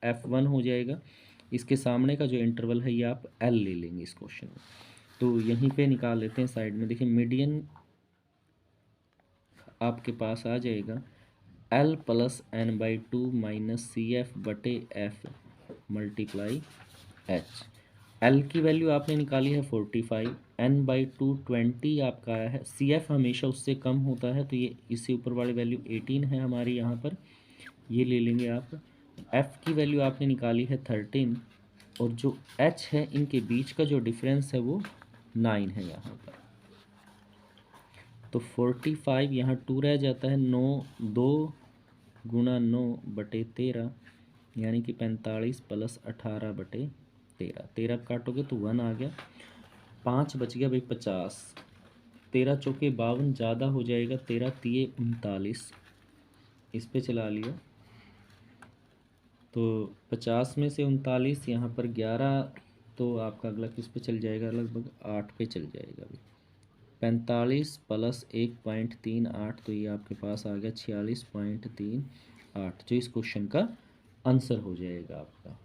F1 हो जाएगा। इसके सामने का जो इंटरवल है ये आप L ले लेंगे इस क्वेश्चन में। तो यहीं पे निकाल लेते हैं साइड में। देखिए मीडियन आपके पास आ जाएगा L plus n/2 minus CF बटे F मल्टीप्लाई H। L की वैल्यू आपने निकाली है 45, n/2 20 आपका आया है। CF हमेशा उससे कम होता है, तो ये इससे ऊपर वाली वैल्यू 18 है हमारी यहाँ पर, ये ले लेंगे आप। F की वैल्यू आपने निकाली है 13, और जो H है इनके बीच का जो डिफरेंस है वो 9 है यहाँ पर। तो 45 यहाँ 2 रह जाता है, 2 गुणा 9 बटे 13, यानी कि 45 प्लस 18 बटे 13। 13 काटोगे तो 1 आ गया, 5 बच गया भाई 50। 13 चौके 52 ज़्यादा हो जाएगा, 13 तिये 39, इस पे चला लिया। तो 50 में से 39 यहाँ पर 11, तो आपका अगला किस पे चल जाएगा, लगभग 8 पे चल जाएगा भाई। 45 प्लस 1.38, तो ये आपके पास आ गया 46.38, जो इस क्वेश्चन का आंसर हो जाएगा आपका।